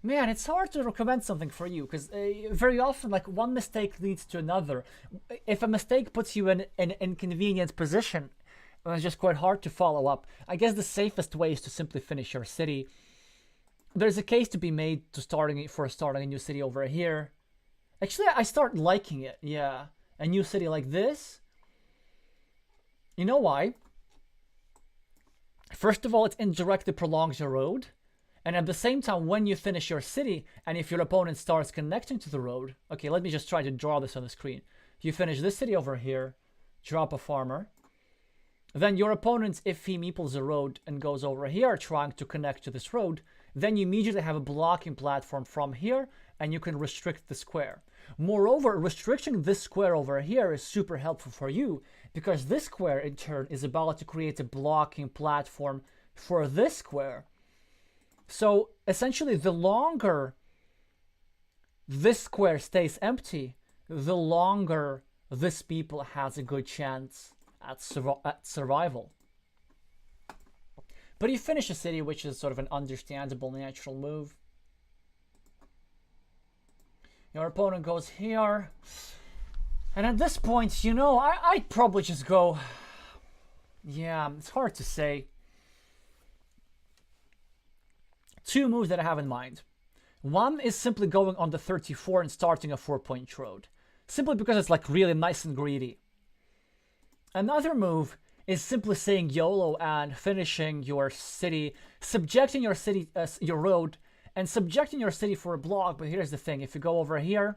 [SPEAKER 1] Man, it's hard to recommend something for you, because very often, like, one mistake leads to another. If a mistake puts you in an inconvenient position, it's just quite hard to follow up. I guess the safest way is to simply finish your city. There's a case to be made for starting a new city over here. Actually, I start liking it, yeah. A new city like this. You know why? First of all, it indirectly prolongs your road. And at the same time, when you finish your city, and if your opponent starts connecting to the road... Okay, let me just try to draw this on the screen. You finish this city over here, drop a farmer. Then your opponent, if he meeples a road and goes over here trying to connect to this road, then you immediately have a blocking platform from here, and you can restrict the square. Moreover, restricting this square over here is super helpful for you, because this square, in turn, is about to create a blocking platform for this square. So, essentially, the longer this square stays empty, the longer this people has a good chance at survival. But you finish a city, which is sort of an understandable, natural move. Your opponent goes here. And at this point, you know, I'd probably just go... Yeah, it's hard to say. two moves that I have in mind. One is simply going on the 34 and starting a 4-point road, simply because it's like really nice and greedy. Another move is simply saying YOLO and finishing your city, subjecting your city, your road, and subjecting your city for a block. But here's the thing: if you go over here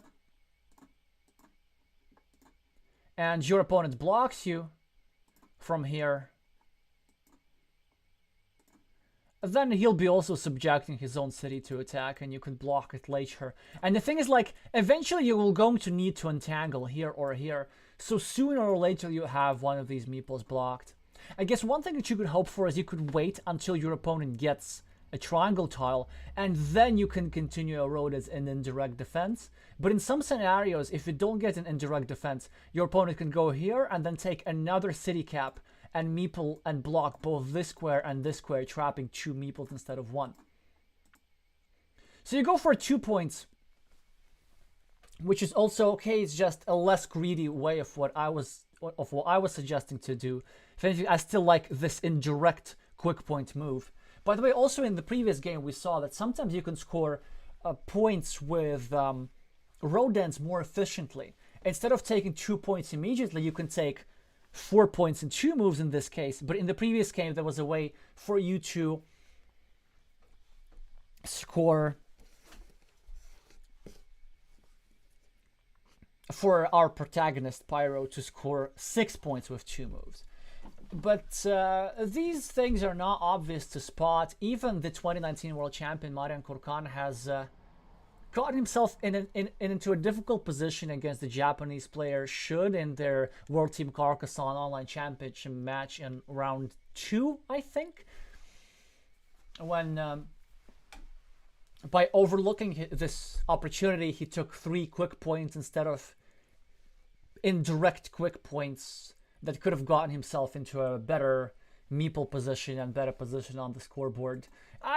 [SPEAKER 1] and your opponent blocks you from here, then he'll be also subjecting his own city to attack, and you can block it later. And the thing is, like, eventually you will going to need to untangle here or here. So sooner or later you have one of these meeples blocked. I guess one thing that you could hope for is you could wait until your opponent gets a triangle tile, and then you can continue a road as an indirect defense. But in some scenarios, if you don't get an indirect defense, your opponent can go here and then take another city cap and meeple and block both this square and this square, trapping 2 meeples instead of 1. So you go for 2 points, which is also okay. It's just a less greedy way of what I was suggesting to do. If anything, I still like this indirect quick point move. By the way, also in the previous game, we saw that sometimes you can score points with road ends more efficiently. Instead of taking 2 points immediately, you can take 4 points in 2 moves in this case. But in the previous game, there was a way for you to score, for our protagonist Pyro to score 6 points with 2 moves. But these things are not obvious to spot. Even the 2019 world champion Marian Korkan has gotten himself into a difficult position against the Japanese player Should in their World Team Carcassonne online championship match in round 2, I think, when by overlooking this opportunity, he took 3 quick points instead of indirect quick points that could have gotten himself into a better meeple position and better position on the scoreboard.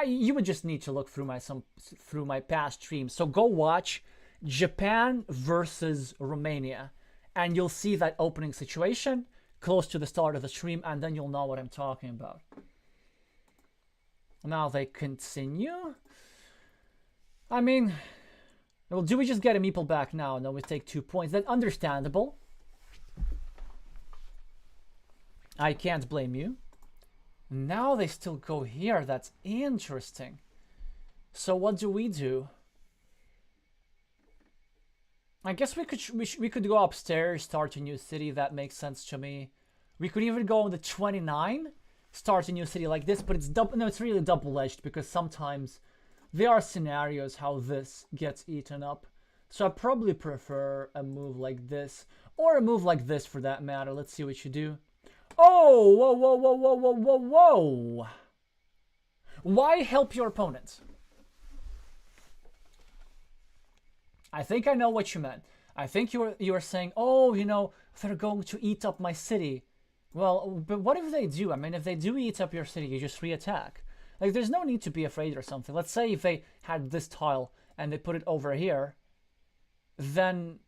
[SPEAKER 1] You would just need to look through my past streams. So go watch Japan versus Romania, and you'll see that opening situation close to the start of the stream, and then you'll know what I'm talking about. Now they continue. I mean, well, do we just get a meeple back now and then we take 2 points? That's understandable. I can't blame you. Now they still go here. That's interesting. So what do? I guess we could go upstairs, start a new city. That makes sense to me. We could even go on the 29, start a new city like this. But it's double. No, it's really double-edged, because sometimes there are scenarios how this gets eaten up. So I probably prefer a move like this, or a move like this for that matter. Let's see what you do. Oh, whoa, whoa, whoa, whoa, whoa, whoa, whoa. Why help your opponent? I think I know what you meant. I think you were saying, oh, you know, they're going to eat up my city. Well, but what if they do? I mean, if they do eat up your city, you just re-attack. Like, there's no need to be afraid or something. Let's say if they had this tile and they put it over here, then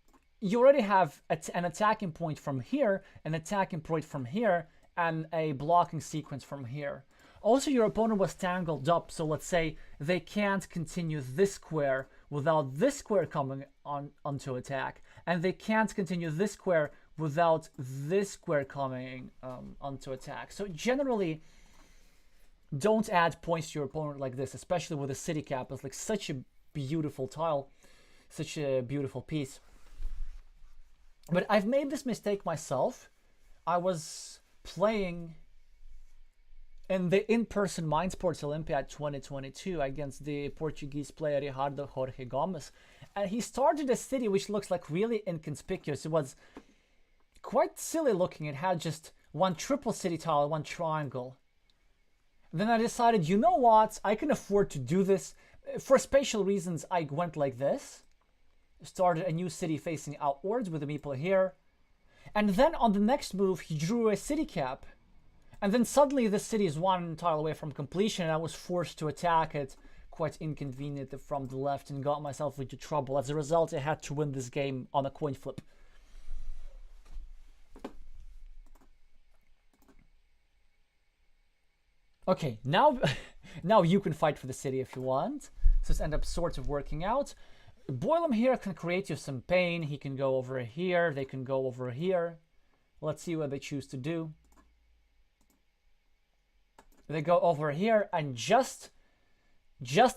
[SPEAKER 1] you already have an attacking point from here, an attacking point from here, and a blocking sequence from here. Also, your opponent was tangled up, so let's say they can't continue this square without this square coming onto attack, and they can't continue this square without this square coming onto attack. So generally, don't add points to your opponent like this, especially with a city cap. It's like such a beautiful tile, such a beautiful piece. But I've made this mistake myself. I was playing in the in-person Mindsports Olympiad 2022 against the Portuguese player Ricardo Jorge Gomes. And he started a city which looks like really inconspicuous. It was quite silly looking. It had just one triple city tile, one triangle. Then I decided, you know what? I can afford to do this. For spatial reasons, I went like this. Started a new city facing outwards with the meeple here. And then on the next move, he drew a city cap. And then suddenly this city is 1 tile away from completion, and I was forced to attack it quite inconveniently from the left and got myself into trouble. As a result, I had to win this game on a coin flip. Okay, now Now you can fight for the city if you want. So this ends up sort of working out. Boilem here can create you some pain. He can go over here. They can go over here. Let's see what they choose to do. They go over here, and just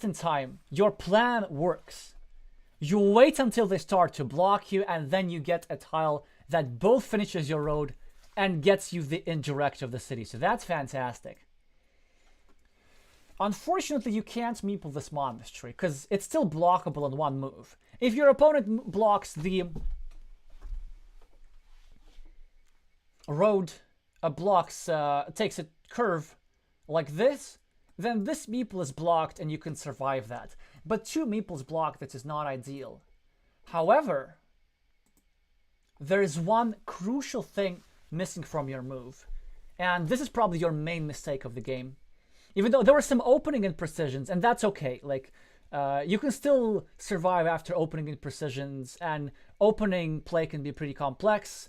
[SPEAKER 1] in time, your plan works. You wait until they start to block you, and then you get a tile that both finishes your road and gets you the indirect of the city. So that's fantastic. Unfortunately, you can't meeple this monastery because it's still blockable in one move. If your opponent blocks the road, takes a curve like this, then this meeple is blocked and you can survive that. But 2 meeples blocked, that is not ideal. However, there is one crucial thing missing from your move, and this is probably your main mistake of the game. Even though there were some opening imprecisions, and that's okay. Like, you can still survive after opening imprecisions, and opening play can be pretty complex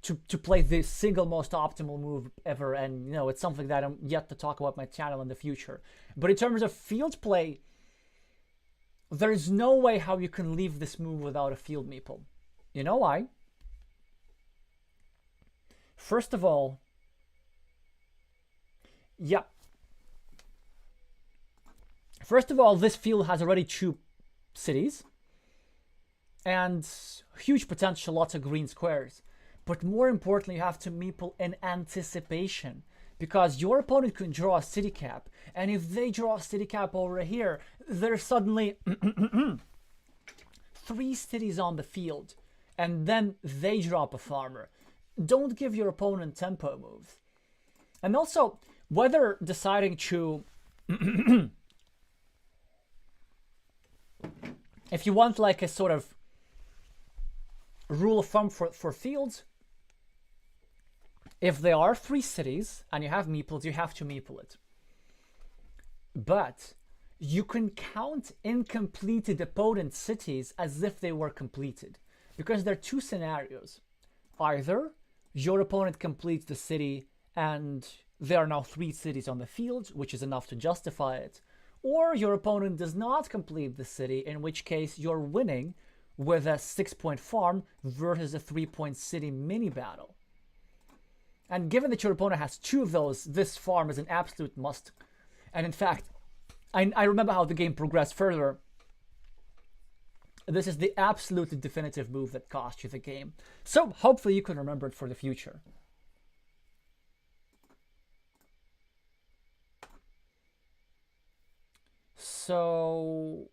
[SPEAKER 1] to play the single most optimal move ever, and you know, it's something that I'm yet to talk about my channel in the future. But in terms of field play, there is no way how you can leave this move without a field meeple. You know why? First of all, yeah. First of all, this field has already 2 cities and huge potential, lots of green squares. But more importantly, you have to meeple in anticipation, because your opponent can draw a city cap, and if they draw a city cap over here, there's suddenly 3 cities on the field, and then they drop a farmer. Don't give your opponent tempo moves. And also, whether deciding to if you want like a sort of rule of thumb for fields, if there are 3 cities and you have meeples, you have to meeple it. But you can count incompleted opponent cities as if they were completed, because there are 2 scenarios. Either your opponent completes the city and there are now 3 cities on the field, which is enough to justify it, or your opponent does not complete the city, in which case you're winning with a 6-point farm versus a 3-point city mini battle. And given that your opponent has 2 of those, this farm is an absolute must. And in fact, I remember how the game progressed further. This is the absolutely definitive move that cost you the game. So hopefully you can remember it for the future. So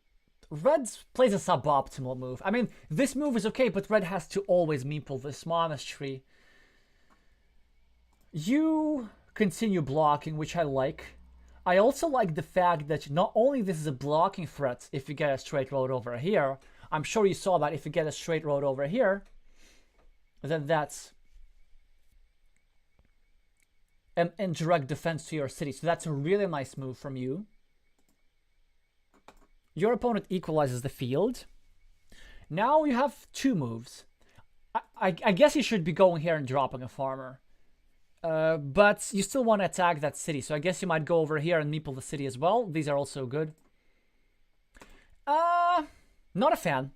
[SPEAKER 1] Red plays a suboptimal move. I mean, this move is okay, but Red has to always meeple this monastery. You continue blocking, which I like. I also like the fact that not only this is a blocking threat if you get a straight road over here, I'm sure you saw that if you get a straight road over here, then that's an indirect defense to your city. So that's a really nice move from you. Your opponent equalizes the field. Now you have 2 moves. I guess you should be going here and dropping a farmer. But you still want to attack that city, so I guess you might go over here and meeple the city as well. These are also good. Not a fan.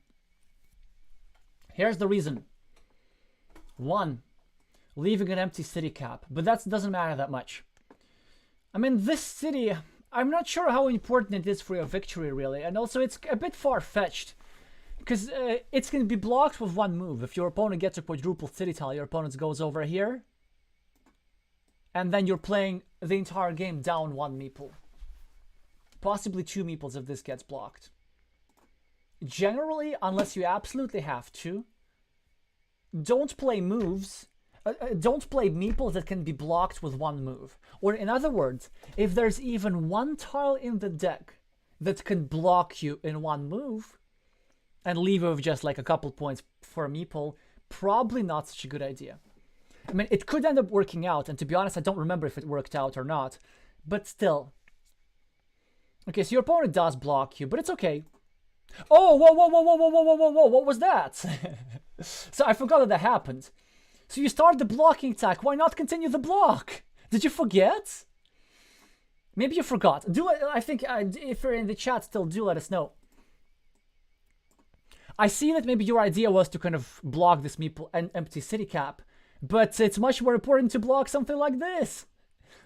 [SPEAKER 1] Here's the reason. 1, leaving an empty city cap, but that doesn't matter that much. I mean, this city, I'm not sure how important it is for your victory, really, and also it's a bit far-fetched, because it's going to be blocked with 1 move. If your opponent gets a quadruple city tile, your opponent goes over here, and then you're playing the entire game down 1 meeple. Possibly 2 meeples if this gets blocked. Generally, unless you absolutely have to, don't play moves. Don't play meeples that can be blocked with 1 move. Or in other words, if there's even 1 tile in the deck that can block you in 1 move and leave you with just like a couple points for a meeple, probably not such a good idea. I mean, it could end up working out, and to be honest, I don't remember if it worked out or not, but still. Okay, so your opponent does block you, but it's okay. Oh, whoa, whoa, whoa, whoa, whoa, whoa, whoa, whoa, what was that? So I forgot that happened. So you start the blocking attack, why not continue the block? Did you forget? Maybe you forgot. I think if you're in the chat still, do let us know. I see that maybe your idea was to kind of block this meeple and empty city cap, but it's much more important to block something like this.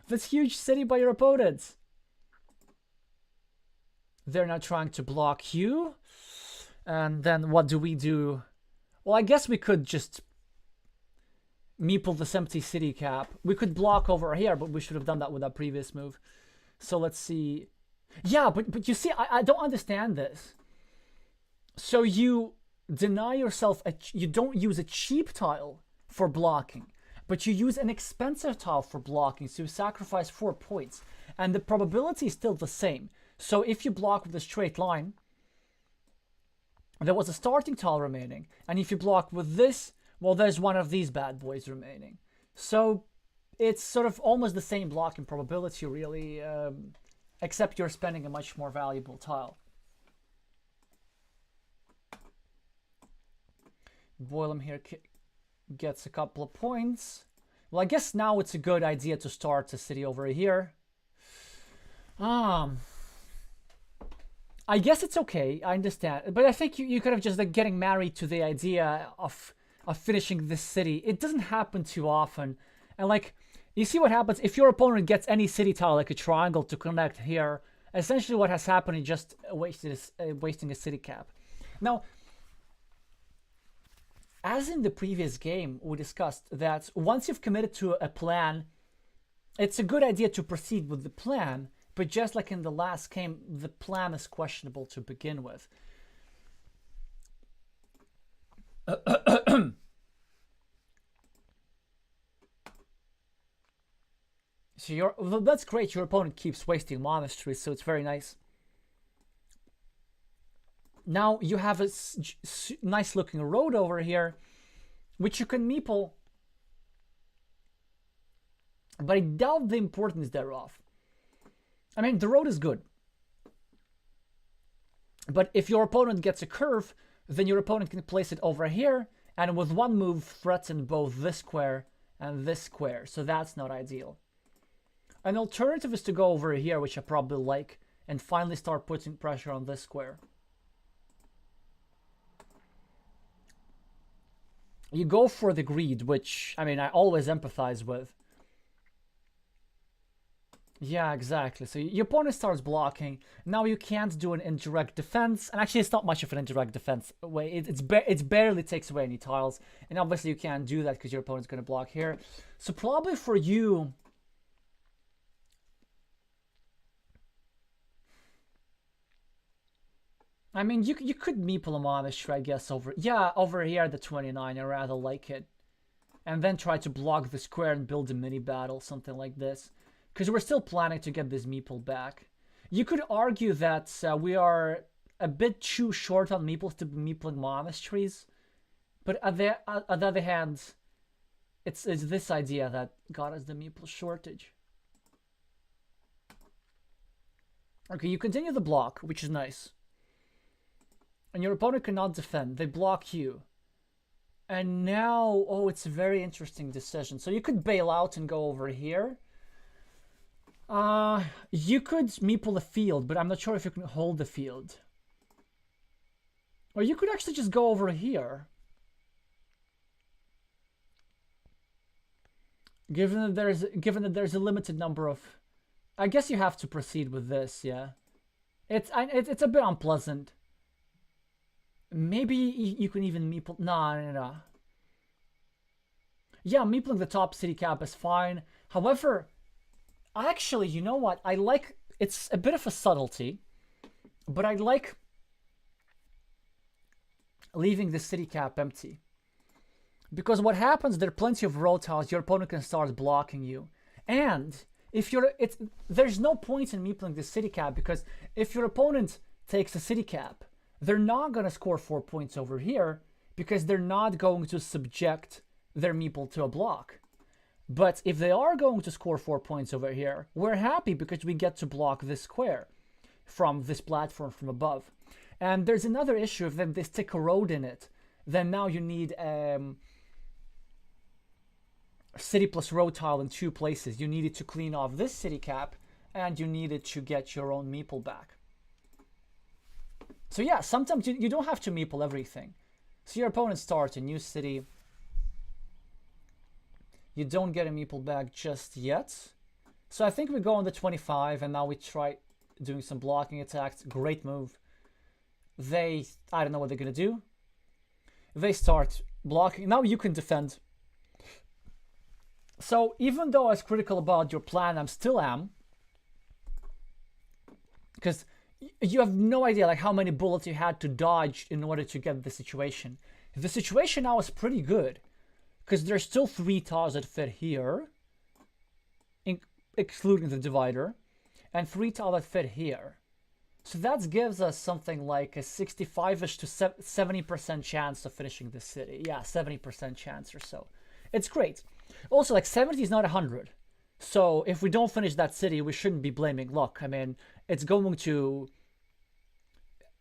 [SPEAKER 1] This huge city by your opponents. They're not trying to block you. And then what do we do? Well, I guess we could just meeple this empty city cap. We could block over here, but we should have done that with our previous move. So let's see. Yeah, but you see, I don't understand this. So you deny yourself, you don't use a cheap tile for blocking, but you use an expensive tile for blocking, so you sacrifice 4 points. And the probability is still the same. So if you block with a straight line, there was a starting tile remaining. And if you block with this, well, there's one of these bad boys remaining. So it's sort of almost the same blocking probability, really, except you're spending a much more valuable tile. Boilem here gets a couple of points. Well, I guess now it's a good idea to start a city over here. I guess it's okay, I understand. But I think you kind of just like getting married to the idea of finishing this city. It doesn't happen too often. And like, you see what happens if your opponent gets any city tile, like a triangle to connect here. Essentially what has happened is just wasting a city cap. Now, as in the previous game, we discussed that once you've committed to a plan, it's a good idea to proceed with the plan. But just like in the last game, the plan is questionable to begin with. So well, that's great. Your opponent keeps wasting monasteries, so it's very nice. Now you have a nice looking road over here, which you can meeple. But I doubt the importance thereof. I mean, the road is good. But if your opponent gets a curve, then your opponent can place it over here, and with one move threaten both this square and this square. So that's not ideal. An alternative is to go over here, which I probably like, and finally start putting pressure on this square. You go for the greed, which, I mean, I always empathize with. Yeah, exactly. So your opponent starts blocking. Now you can't do an indirect defense, and actually it's not much of an indirect defense. It barely takes away any tiles, and obviously you can't do that because your opponent's going to block here. So probably for you, I mean, you could meeple a monastery, I guess, over here at the 29. I rather like it, and then try to block the square and build a mini battle, something like this. Because we're still planning to get this meeple back. You could argue that we are a bit too short on meeples to be meepling monasteries. But on the other hand, it's this idea that got us the meeple shortage. Okay, you continue the block, which is nice. And your opponent cannot defend. They block you. And now, oh, it's a very interesting decision. So you could bail out and go over here. You could meeple the field, but I'm not sure if you can hold the field. Or you could actually just go over here. Given that there's a limited number of, I guess you have to proceed with this, yeah. It's a bit unpleasant. Maybe you can even meeple. No. Yeah, meepling the top city cap is fine. However, actually, you know what? I like, it's a bit of a subtlety, but I like leaving the city cap empty. Because what happens, there are plenty of road tiles, your opponent can start blocking you. And if there's no point in meepling the city cap, because if your opponent takes a city cap, they're not going to score 4 points over here, because they're not going to subject their meeple to a block. But if they are going to score 4 points over here, we're happy because we get to block this square from this platform from above. And there's another issue, if they stick a road in it, then now you need city plus road tile in 2 places. You needed to clean off this city cap and you needed to get your own meeple back. So yeah, sometimes you don't have to meeple everything. So your opponent starts a new city. You don't get a meeple back just yet. So I think we go on the 25, and now we try doing some blocking attacks. Great move. I don't know what they're gonna do. They start blocking. Now you can defend. So even though I was critical about your plan, I'm still am. Because you have no idea like how many bullets you had to dodge in order to get the situation. The situation now is pretty good. Because there's still 3 tiles that fit here. Excluding the divider. And 3 tiles that fit here. So that gives us something like a 65-ish to 70% chance of finishing this city. Yeah, 70% chance or so. It's great. Also, like 70 is not 100. So if we don't finish that city, we shouldn't be blaming luck. I mean, it's going to...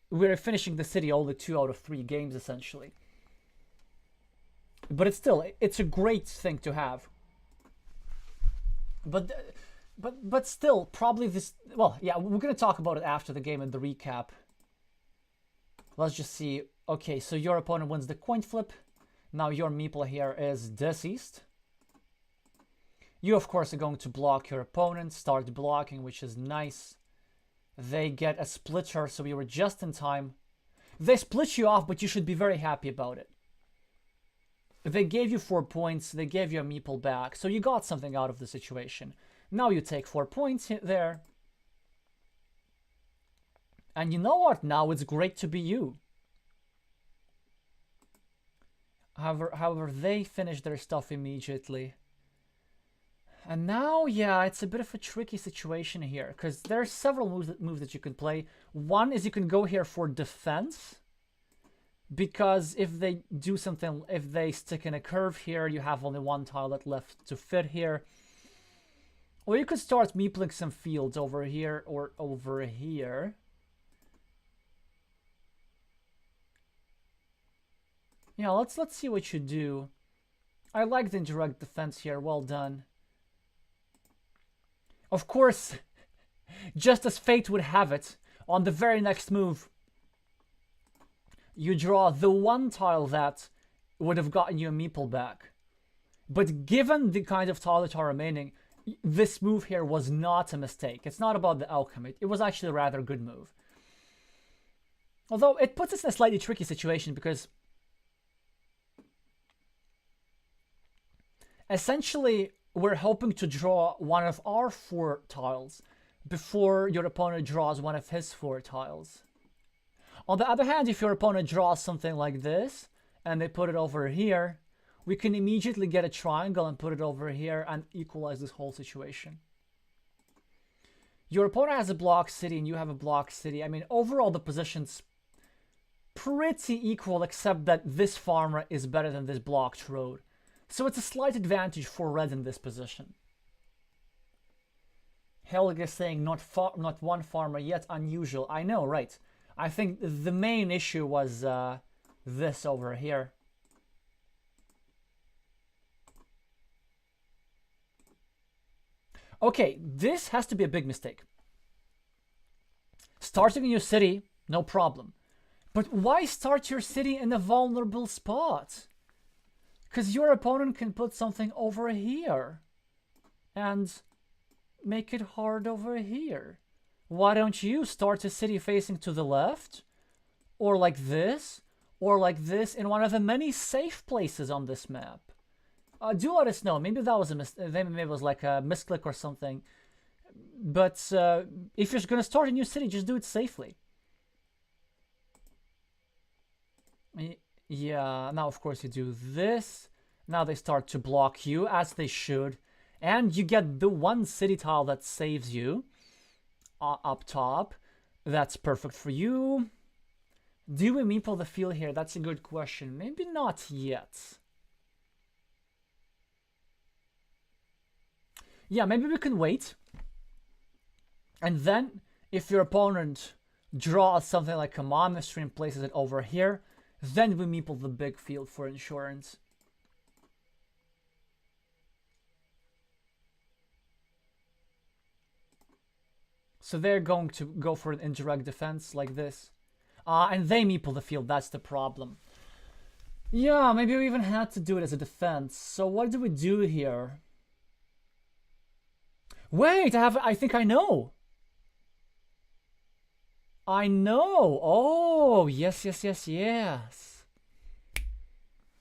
[SPEAKER 1] We're finishing the city only 2 out of 3 games, essentially. But it's still, it's a great thing to have. But still, probably this... Well, yeah, we're going to talk about it after the game in the recap. Let's just see. Okay, so your opponent wins the coin flip. Now your meeple here is deceased. You, of course, are going to block your opponent. Start blocking, which is nice. They get a splitter, so we were just in time. They split you off, but you should be very happy about it. They gave you 4 points. They gave you a meeple back. So you got something out of the situation. Now you take 4 points there. And you know what? Now it's great to be you. However, they finish their stuff immediately. And now, yeah, it's a bit of a tricky situation here. Because there are several moves that you can play. One is you can go here for defense. Because if they do something, if they stick in a curve here, you have only 1 tile that left to fit here. Or you could start meepling some fields over here or over here. Yeah, let's see what you do. I like the indirect defense here. Well done. Of course, just as fate would have it, on the very next move, you draw the 1 tile that would have gotten you a meeple back. But given the kind of tile that are remaining, this move here was not a mistake. It's not about the outcome. It was actually a rather good move. Although it puts us in a slightly tricky situation because essentially we're hoping to draw one of our 4 tiles before your opponent draws one of his 4 tiles. On the other hand, if your opponent draws something like this and they put it over here, we can immediately get a triangle and put it over here and equalize this whole situation. Your opponent has a block city and you have a block city. I mean, overall the position's pretty equal, except that this farmer is better than this blocked road. So it's a slight advantage for red in this position. Helga is saying not 1 farmer yet, unusual. I know, right? I think the main issue was this over here. Okay, this has to be a big mistake. Starting in your city, no problem. But why start your city in a vulnerable spot? Because your opponent can put something over here and make it hard over here. Why don't you start a city facing to the left? Or like this? Or like this in one of the many safe places on this map? Do let us know. Maybe that was a maybe it was like a misclick or something. But if you're going to start a new city, just do it safely. Yeah, now of course you do this. Now they start to block you, as they should. And you get the 1 city tile that saves you. Up top. That's perfect for you. Do we meeple the field here? That's a good question. Maybe not yet. Yeah, maybe we can wait. And then, if your opponent draws something like a monastery and places it over here, then we meeple the big field for insurance. So they're going to go for an indirect defense like this. And they meeple the field, that's the problem. Yeah, maybe we even had to do it as a defense. So what do we do here? Wait, I think I know. I know. Oh, yes, yes, yes, yes.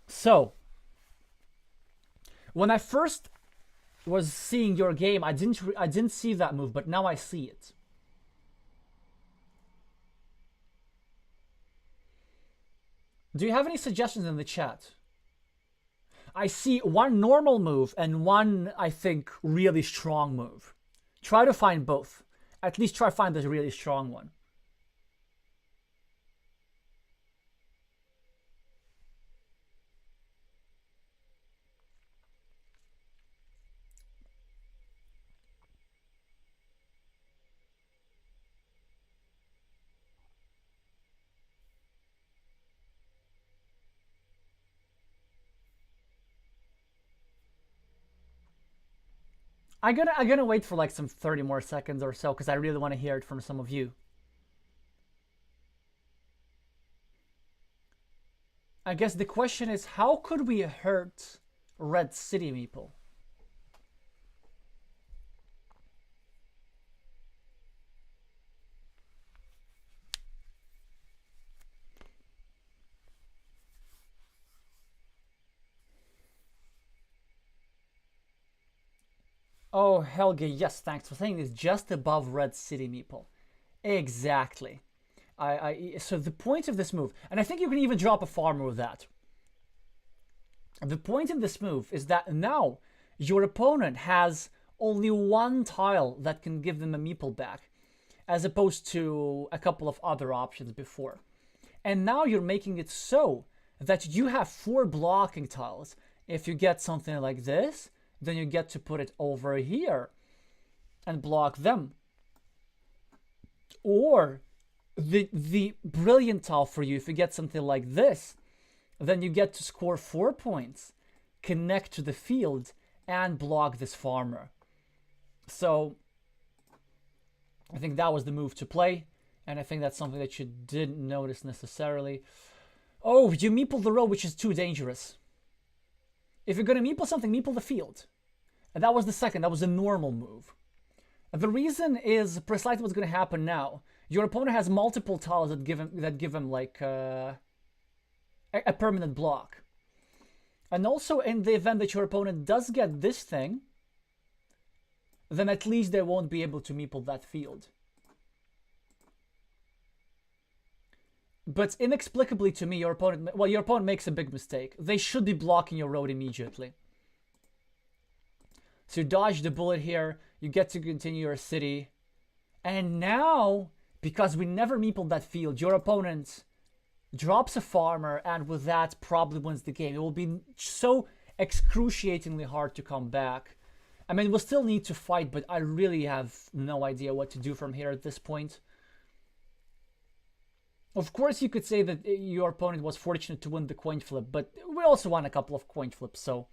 [SPEAKER 1] So, when I first was seeing your game, I didn't see that move, but now I see it. Do you have any suggestions in the chat? I see one normal move and one, I think, really strong move. Try to find both. At least try to find the really strong one. I'm gonna wait for like some 30 more seconds or so because I really want to hear it from some of you. I guess the question is, how could we hurt Red City meeple? Oh, Helge, yes, thanks for saying this. Just above Red City meeple. Exactly. So the point of this move, and I think you can even drop a farmer with that. The point in this move is that now your opponent has only one tile that can give them a meeple back, as opposed to a couple of other options before. And now you're making it so that you have 4 blocking tiles. If you get something like this, then you get to put it over here and block them. Or the brilliant tile for you, if you get something like this, then you get to score 4 points, connect to the field, and block this farmer. So I think that was the move to play, and I think that's something that you didn't notice necessarily. Oh, you meeple the row, which is too dangerous. If you're going to meeple something, meeple the field. And that was the second, that was a normal move. And the reason is precisely what's going to happen now. Your opponent has multiple tiles that give him like a permanent block. And also in the event that your opponent does get this thing, then at least they won't be able to meeple that field. But inexplicably to me, your opponent makes a big mistake. They should be blocking your road immediately. So you dodge the bullet here, you get to continue your city. And now, because we never meepled that field, your opponent drops a farmer, and with that probably wins the game. It will be so excruciatingly hard to come back. I mean, we'll still need to fight, but I really have no idea what to do from here at this point. Of course, you could say that your opponent was fortunate to win the coin flip, but we also won a couple of coin flips, so...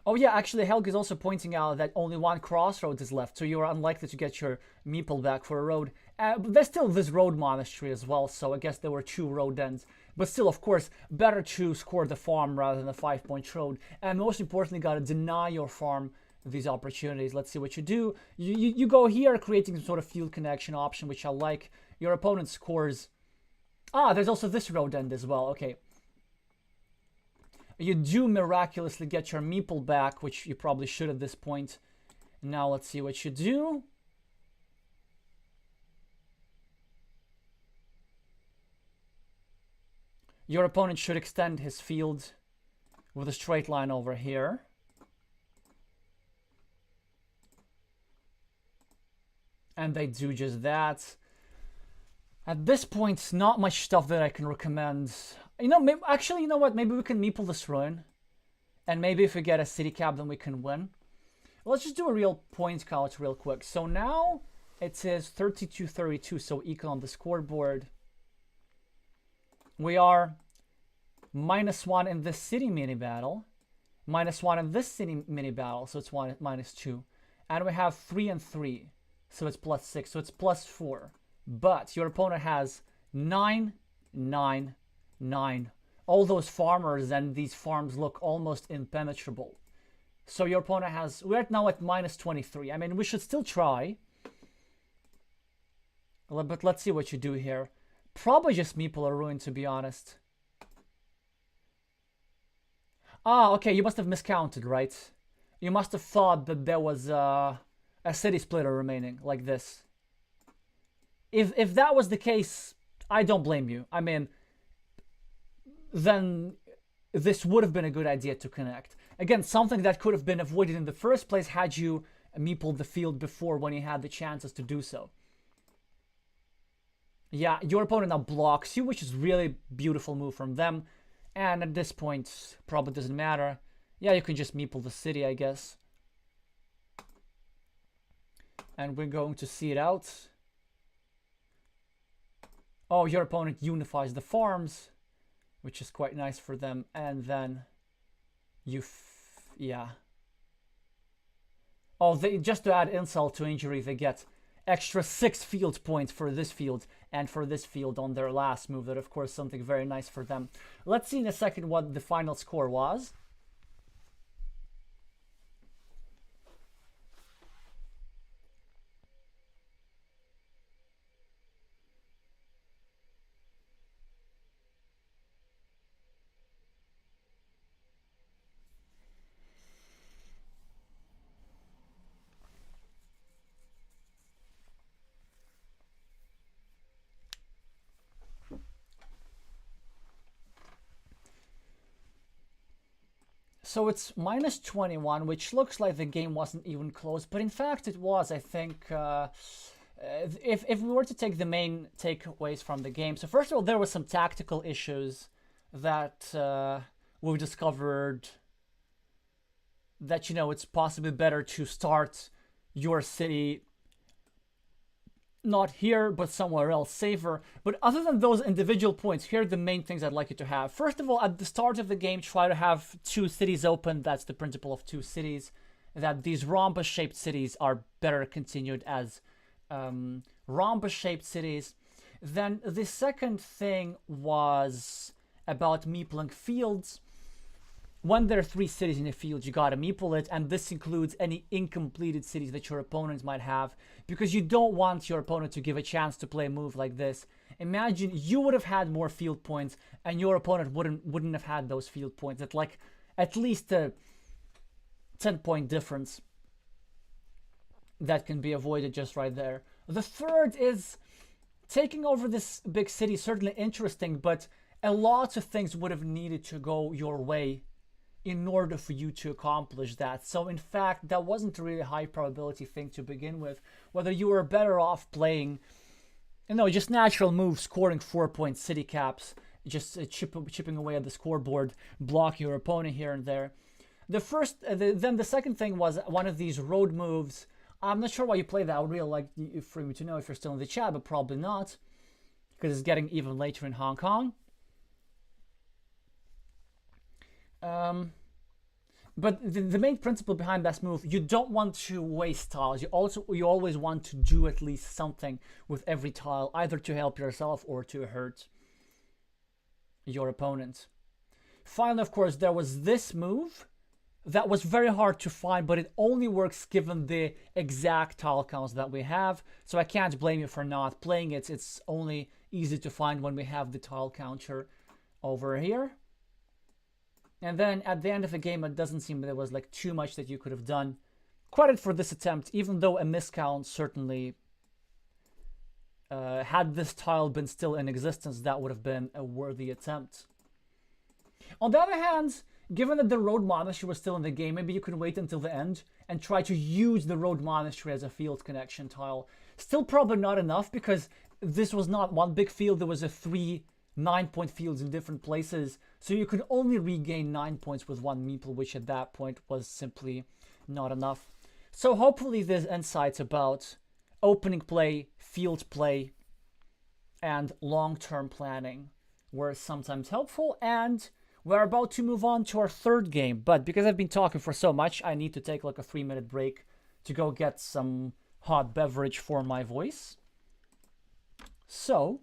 [SPEAKER 1] Oh yeah, actually Helge is also pointing out that only one crossroads is left, so you're unlikely to get your meeple back for a road. But there's still this road monastery as well, so I guess there were 2 road ends. But still, of course, better to score the farm rather than the 5-point road. And most importantly, gotta deny your farm these opportunities. Let's see what you do. You go here, creating some sort of field connection option, which I like. Your opponent scores... Ah, there's also this road end as well, okay. You do miraculously get your meeple back, which you probably should at this point. Now let's see what you do. Your opponent should extend his field with a straight line over here. And they do just that. At this point, not much stuff that I can recommend. You know, maybe, actually, you know what? Maybe we can meeple this ruin. And maybe if we get a city cap, then we can win. Let's just do a real point count real quick. So now it is 32-32, so equal on the scoreboard. We are -1 in this city mini battle, -1 in this city mini battle, so it's -2, and we have 3 and 3, so it's +6, so it's +4. But your opponent has 9, 9, 9. All those farmers, and these farms look almost impenetrable. So your opponent has, we're now at -23. I mean, we should still try. But let's see what you do here. Probably just Meeple or Ruin, to be honest. Ah, okay, you must have miscounted, right? You must have thought that there was a city splitter remaining, like this. If that was the case, I don't blame you. I mean, then this would have been a good idea to connect. Again, something that could have been avoided in the first place had you meepled the field before when you had the chances to do so. Yeah, your opponent now blocks you, which is really beautiful move from them. And at this point, probably doesn't matter. Yeah, you can just meeple the city, I guess. And we're going to see it out. Oh, your opponent unifies the farms, which is quite nice for them. And then you, yeah. Oh, just to add insult to injury, they get extra 6 field points for this field and for this field on their last move. That, of course, something very nice for them. Let's see in a second what the final score was. So it's -21, which looks like the game wasn't even close, but in fact it was. I think if we were to take the main takeaways from the game, so first of all, there were some tactical issues that we've discovered that, you know, it's possibly better to start your city not here, but somewhere else, safer. But other than those individual points, here are the main things I'd like you to have. First of all, at the start of the game, try to have 2 cities open. That's the principle of 2 cities. That these rhombus-shaped cities are better continued as rhombus-shaped cities. Then the second thing was about meepling fields. When there are 3 cities in a field, you gotta meeple it, and this includes any incompleted cities that your opponent might have, because you don't want your opponent to give a chance to play a move like this. Imagine you would have had more field points, and your opponent wouldn't have had those field points. At like at least a 10-point difference that can be avoided just right there. The third is taking over this big city. Certainly interesting, but a lot of things would have needed to go your way in order for you to accomplish that. So in fact, that wasn't a really high probability thing to begin with. Whether you were better off playing, you know, just natural moves, scoring 4-point city caps, just chipping away at the scoreboard, blocking your opponent here and there. Then the second thing was one of these road moves. I'm not sure why you play that. I would really like for me to know if you're still in the chat, but probably not, because it's getting even later in Hong Kong. But the main principle behind that move, you don't want to waste tiles. You always want to do at least something with every tile, either to help yourself or to hurt your opponent. Finally, of course, there was this move that was very hard to find, but it only works given the exact tile counts that we have. So I can't blame you for not playing it. It's only easy to find when we have the tile counter over here. And then at the end of the game, it doesn't seem there was like too much that you could have done. Credit for this attempt, even though a miscount certainly, had this tile been still in existence, that would have been a worthy attempt. On the other hand, given that the Road Monastery was still in the game, maybe you could wait until the end and try to use the Road Monastery as a field connection tile. Still probably not enough, because this was not one big field. There was a 3 9-point fields in different places, so you could only regain 9 points with 1 meeple, which at that point was simply not enough. So hopefully these insights about opening play, field play, and long-term planning were sometimes helpful, and We're about to move on to our third game, but because I've been talking for so much, I need to take like a 3-minute break to go get some hot beverage for my voice. So,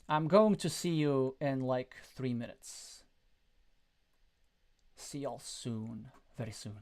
[SPEAKER 1] I'm going to see you in like 3 minutes. See y'all soon, very soon.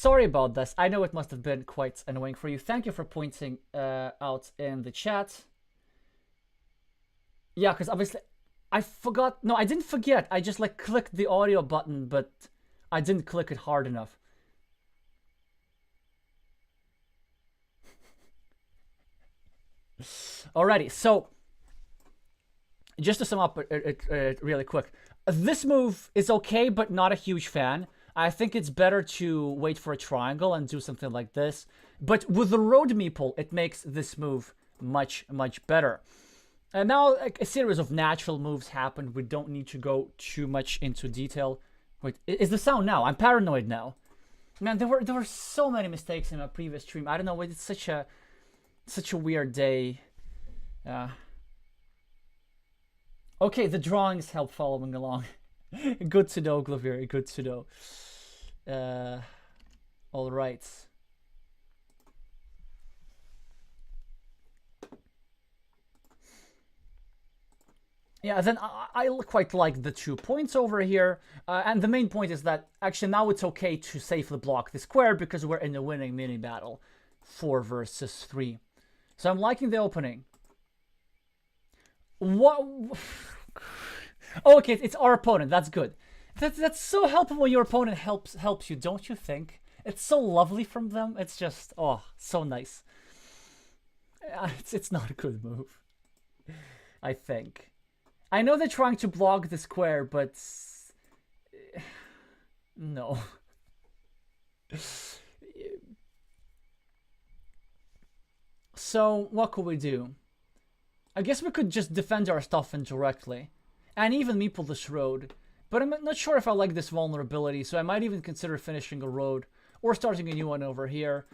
[SPEAKER 1] sorry about this. I know it must have been quite annoying for you. Thank you for pointing out in the chat. Yeah, because obviously I forgot. No, I didn't forget. I just like clicked the audio button, but I didn't click it hard enough. Alrighty, so just to sum up it really quick, this move is okay, but not a huge fan. I think it's better to wait for a triangle and do something like this. But with the road meeple, it makes this move much, much better. And now a series of natural moves happened. We don't need to go too much into detail. Wait, is the sound now? I'm paranoid now. Man, there were so many mistakes in my previous stream. I don't know. It's such a weird day. Okay, the drawings help following along. Good to know, Glaviri. Good to know. All right. Yeah, then I quite like the 2 points over here. And the main point is that actually now it's okay to safely block the square because we're in a winning mini battle. 4 versus 3. So I'm liking the opening. What? Oh, okay, it's our opponent. That's good. That's so helpful when your opponent helps you, don't you think? It's so lovely from them. It's just, oh, so nice. It's not a good move, I think. I know they're trying to block the square, but no. So what could we do? I guess we could just defend our stuff indirectly, and even meeple this road. But I'm not sure if I like this vulnerability, so I might even consider finishing a road or starting a new one over here.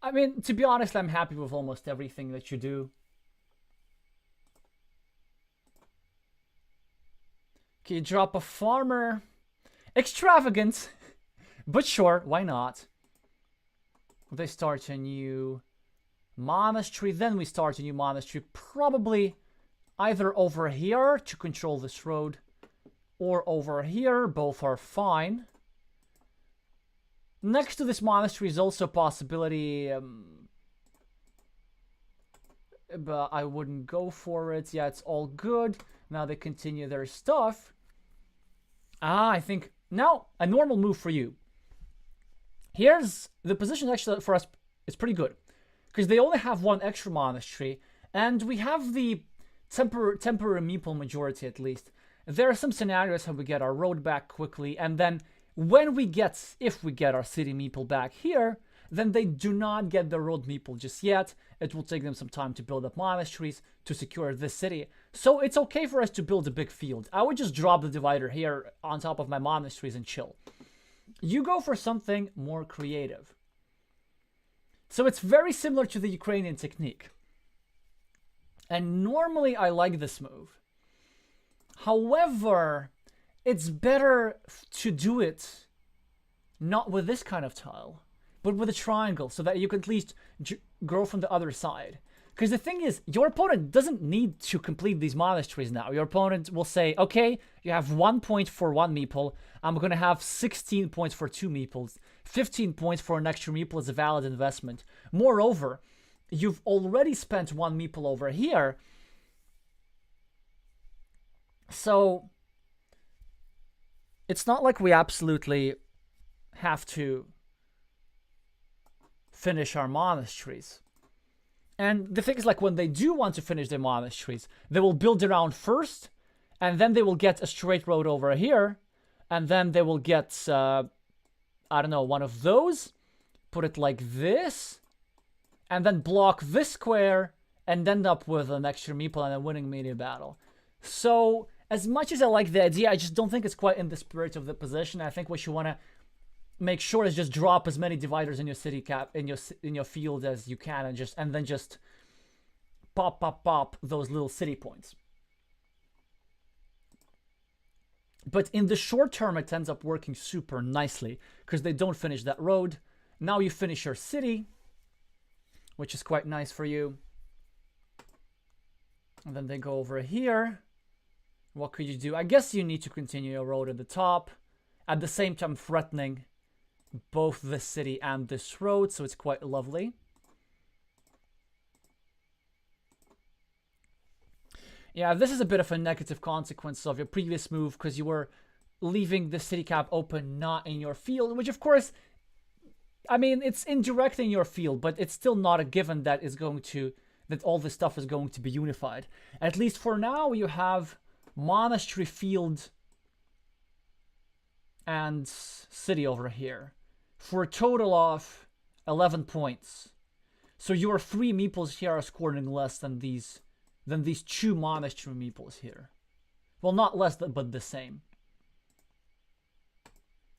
[SPEAKER 1] I mean, to be honest, I'm happy with almost everything that you do. Okay, drop a farmer. Extravagant, but sure, why not? They start a new monastery, then we start a new monastery, probably either over here to control this road or over here. Both are fine. Next to this monastery is also a possibility, but I wouldn't go for it. Yeah, it's all good. Now they continue their stuff. I think now a normal move for you. Here's the position actually for us is pretty good, because they only have 1 extra monastery, and we have the temporary meeple majority at least. There are some scenarios how we get our road back quickly, and then if we get our city meeple back here, then they do not get the road meeple just yet. It will take them some time to build up monasteries to secure this city. So it's okay for us to build a big field. I would just drop the divider here on top of my monasteries and chill. You go for something more creative. So it's very similar to the Ukrainian technique. And normally I like this move. However, it's better to do it not with this kind of tile, but with a triangle, so that you can at least grow from the other side. Because the thing is, your opponent doesn't need to complete these monasteries now. Your opponent will say, okay, you have 1 point for 1 meeple. I'm going to have 16 points for 2 meeples. 15 points for an extra meeple is a valid investment. Moreover, you've already spent 1 meeple over here. So it's not like we absolutely have to finish our monasteries. And the thing is, like, when they do want to finish their monasteries, they will build around first, and then they will get a straight road over here, and then they will get, I don't know, one of those, put it like this, and then block this square, and end up with an extra meeple and a winning mini battle. So, as much as I like the idea, I just don't think it's quite in the spirit of the position. I think what you want to make sure is just drop as many dividers in your city cap in your field as you can, and then just pop those little city points. But in the short term, it ends up working super nicely because they don't finish that road. Now you finish your city, which is quite nice for you. And then they go over here. What could you do? I guess you need to continue your road at the top, at the same time threatening both this city and this road, so it's quite lovely. Yeah, this is a bit of a negative consequence of your previous move, because you were leaving the city cap open not in your field, which of course, I mean, it's indirect in your field, but it's still not a given that that all this stuff is going to be unified. At least for now, you have monastery field and city over here for a total of 11 points. So your 3 meeples here are scoring less than these 2 monastery meeples here. Well, not less, but the same.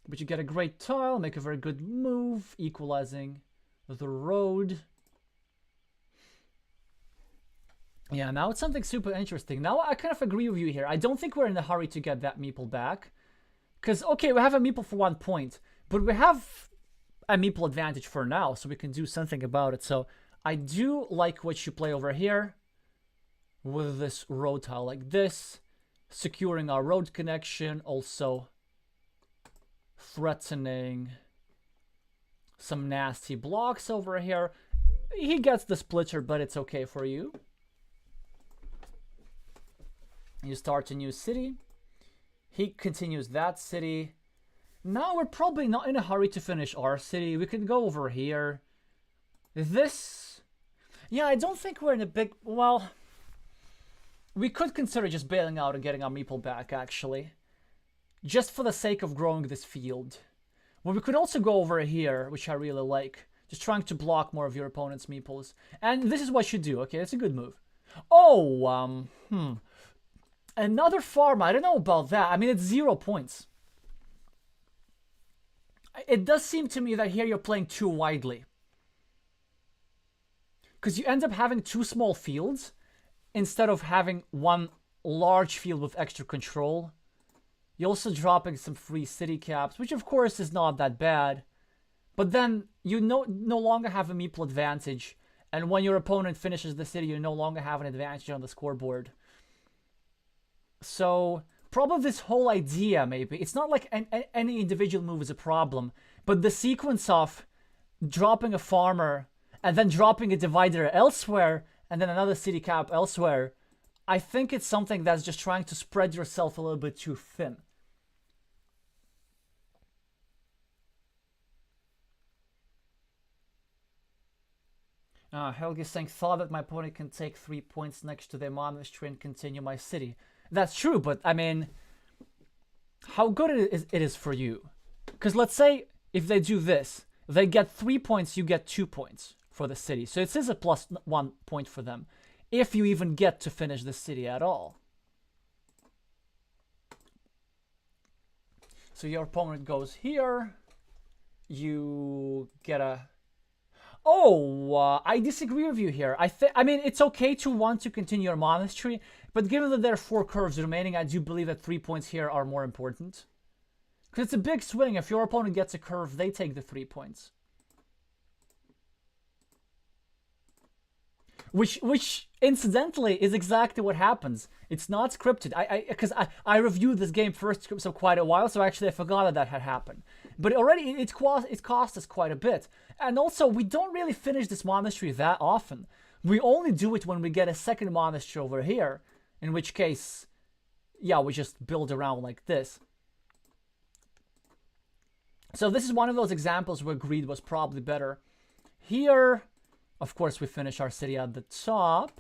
[SPEAKER 1] But you get a great tile, make a very good move, equalizing the road. Yeah, now it's something super interesting. Now I kind of agree with you here. I don't think we're in a hurry to get that meeple back. Because, okay, we have a meeple for 1 point, but we have a meeple advantage for now, so we can do something about it. So I do like what you play over here with this road tile like this, securing our road connection, also threatening some nasty blocks over here. He gets the splitter, but it's okay for you. You start a new city. He continues that city. Now we're probably not in a hurry to finish our city. We can go over here. This... Yeah, I don't think we're in a big... Well, we could consider just bailing out and getting our meeple back, actually. Just for the sake of growing this field. Well, we could also go over here, which I really like. Just trying to block more of your opponent's meeples. And this is what you do, okay? It's a good move. Oh, another farm. I don't know about that. I mean, it's 0 points. It does seem to me that here you're playing too widely. Because you end up having 2 small fields instead of having 1 large field with extra control. You're also dropping some free city caps, which of course is not that bad. But then you no longer have a meeple advantage. And when your opponent finishes the city, you no longer have an advantage on the scoreboard. So, probably this whole idea, maybe, it's not like any individual move is a problem, but the sequence of dropping a farmer and then dropping a divider elsewhere and then another city cap elsewhere, I think it's something that's just trying to spread yourself a little bit too thin. Helgi's saying, thought that my opponent can take 3 points next to their monastery and continue my city. That's true, but I mean, how good it is for you? Because let's say if they do this, they get 3 points, you get 2 points for the city. So it is a +1 point for them, if you even get to finish the city at all. So your opponent goes here, you get a... Oh, I disagree with you here. I mean, it's okay to want to continue your monastery, but given that there are 4 curves remaining, I do believe that 3 points here are more important. Because it's a big swing. If your opponent gets a curve, they take the 3 points. Which incidentally is exactly what happens. It's not scripted. Because I reviewed this game first so quite a while, so actually I forgot that had happened. But already it cost us quite a bit. And also, we don't really finish this monastery that often. We only do it when we get a second monastery over here. In which case, yeah, we just build around like this. So this is one of those examples where greed was probably better. Here, of course, we finish our city at the top.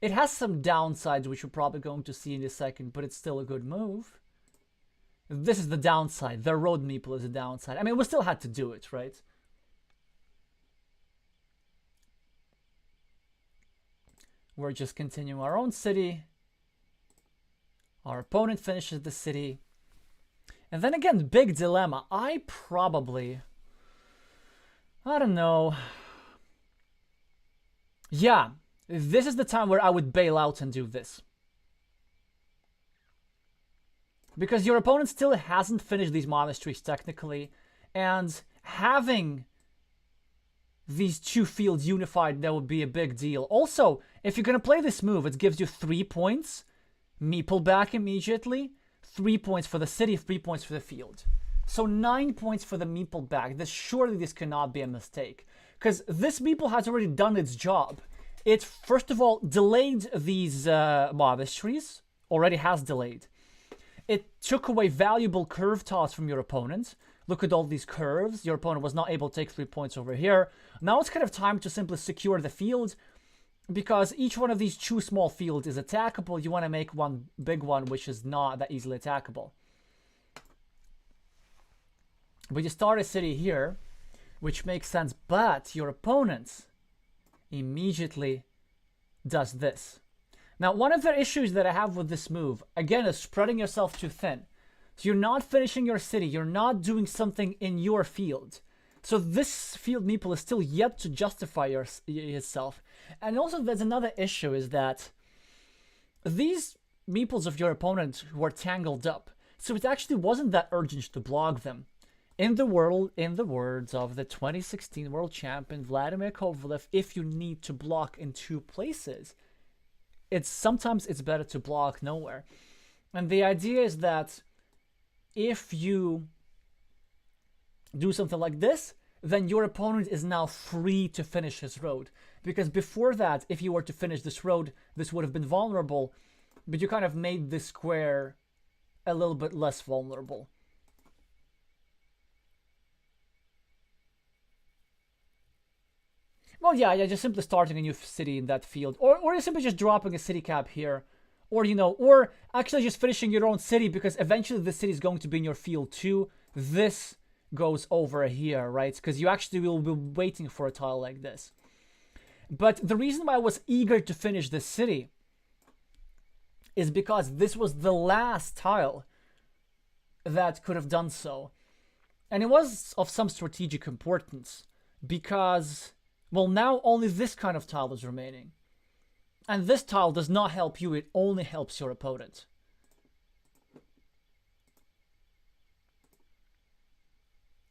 [SPEAKER 1] It has some downsides, which we're probably going to see in a second, but it's still a good move. This is the downside. The road meeple is a downside. I mean, we still had to do it, right? We're just continuing our own city. Our opponent finishes the city. And then again, big dilemma. I don't know. Yeah, this is the time where I would bail out and do this. Because your opponent still hasn't finished these monasteries technically, and having these 2 fields unified, that would be a big deal. Also, if you're going to play this move, it gives you 3 points, meeple back immediately, 3 points for the city, 3 points for the field. So 9 points for the meeple back. Surely this cannot be a mistake. Because this meeple has already done its job. It, first of all, delayed these monasteries. Already has delayed. It took away valuable curve toss from your opponent. Look at all these curves. Your opponent was not able to take 3 points over here. Now it's kind of time to simply secure the field. Because each one of these 2 small fields is attackable. You want to make one big one which is not that easily attackable. But you start a city here, which makes sense. But your opponent immediately does this. Now, one of the issues that I have with this move, again, is spreading yourself too thin. So you're not finishing your city. You're not doing something in your field. So this field meeple is still yet to justify itself. And also there's another issue is that these meeples of your opponent were tangled up. So it actually wasn't that urgent to block them. In the words of the 2016 world champion Vladimir Kovalev, if you need to block in 2 places, sometimes it's better to block nowhere. And the idea is that if you do something like this, then your opponent is now free to finish his road. Because before that, if you were to finish this road, this would have been vulnerable, but you kind of made this square a little bit less vulnerable. Well, yeah, just simply starting a new city in that field. Or you're simply just dropping a city cap here. Or, or actually just finishing your own city, because eventually the city is going to be in your field too. This goes over here, right? Because you actually will be waiting for a tile like this. But the reason why I was eager to finish this city is because this was the last tile that could have done so. And it was of some strategic importance because, well, now only this kind of tile is remaining. And this tile does not help you, it only helps your opponent.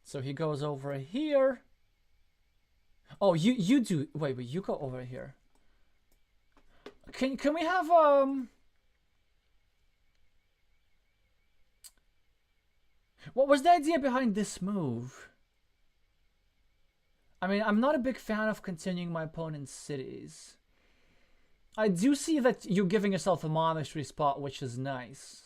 [SPEAKER 1] So he goes over here. Oh, you do. Wait, you go over here. Can we have what was the idea behind this move? I mean, I'm not a big fan of continuing my opponent's cities. I do see that you're giving yourself a monastery spot, which is nice.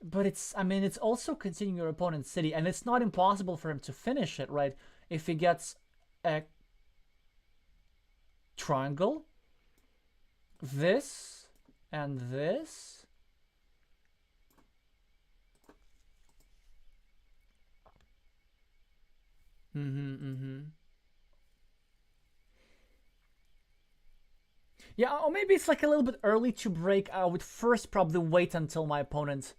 [SPEAKER 1] But it's also continuing your opponent's city, and it's not impossible for him to finish it, right? If he gets a triangle, this, and this. Yeah, or maybe it's like a little bit early to break. I would first probably wait until my opponent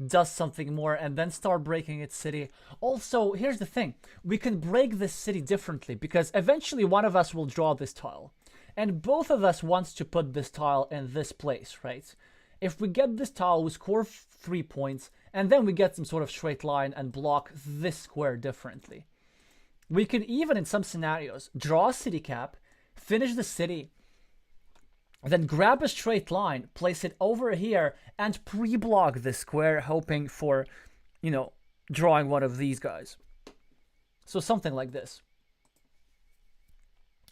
[SPEAKER 1] does something more and then start breaking its city. Also, here's the thing. We can break this city differently because eventually one of us will draw this tile. And both of us wants to put this tile in this place, right? If we get this tile, we score 3 points, and then we get some sort of straight line and block this square differently. We can even, in some scenarios, draw a city cap, finish the city, then grab a straight line, place it over here, and pre-block this square, hoping for, drawing one of these guys. So something like this.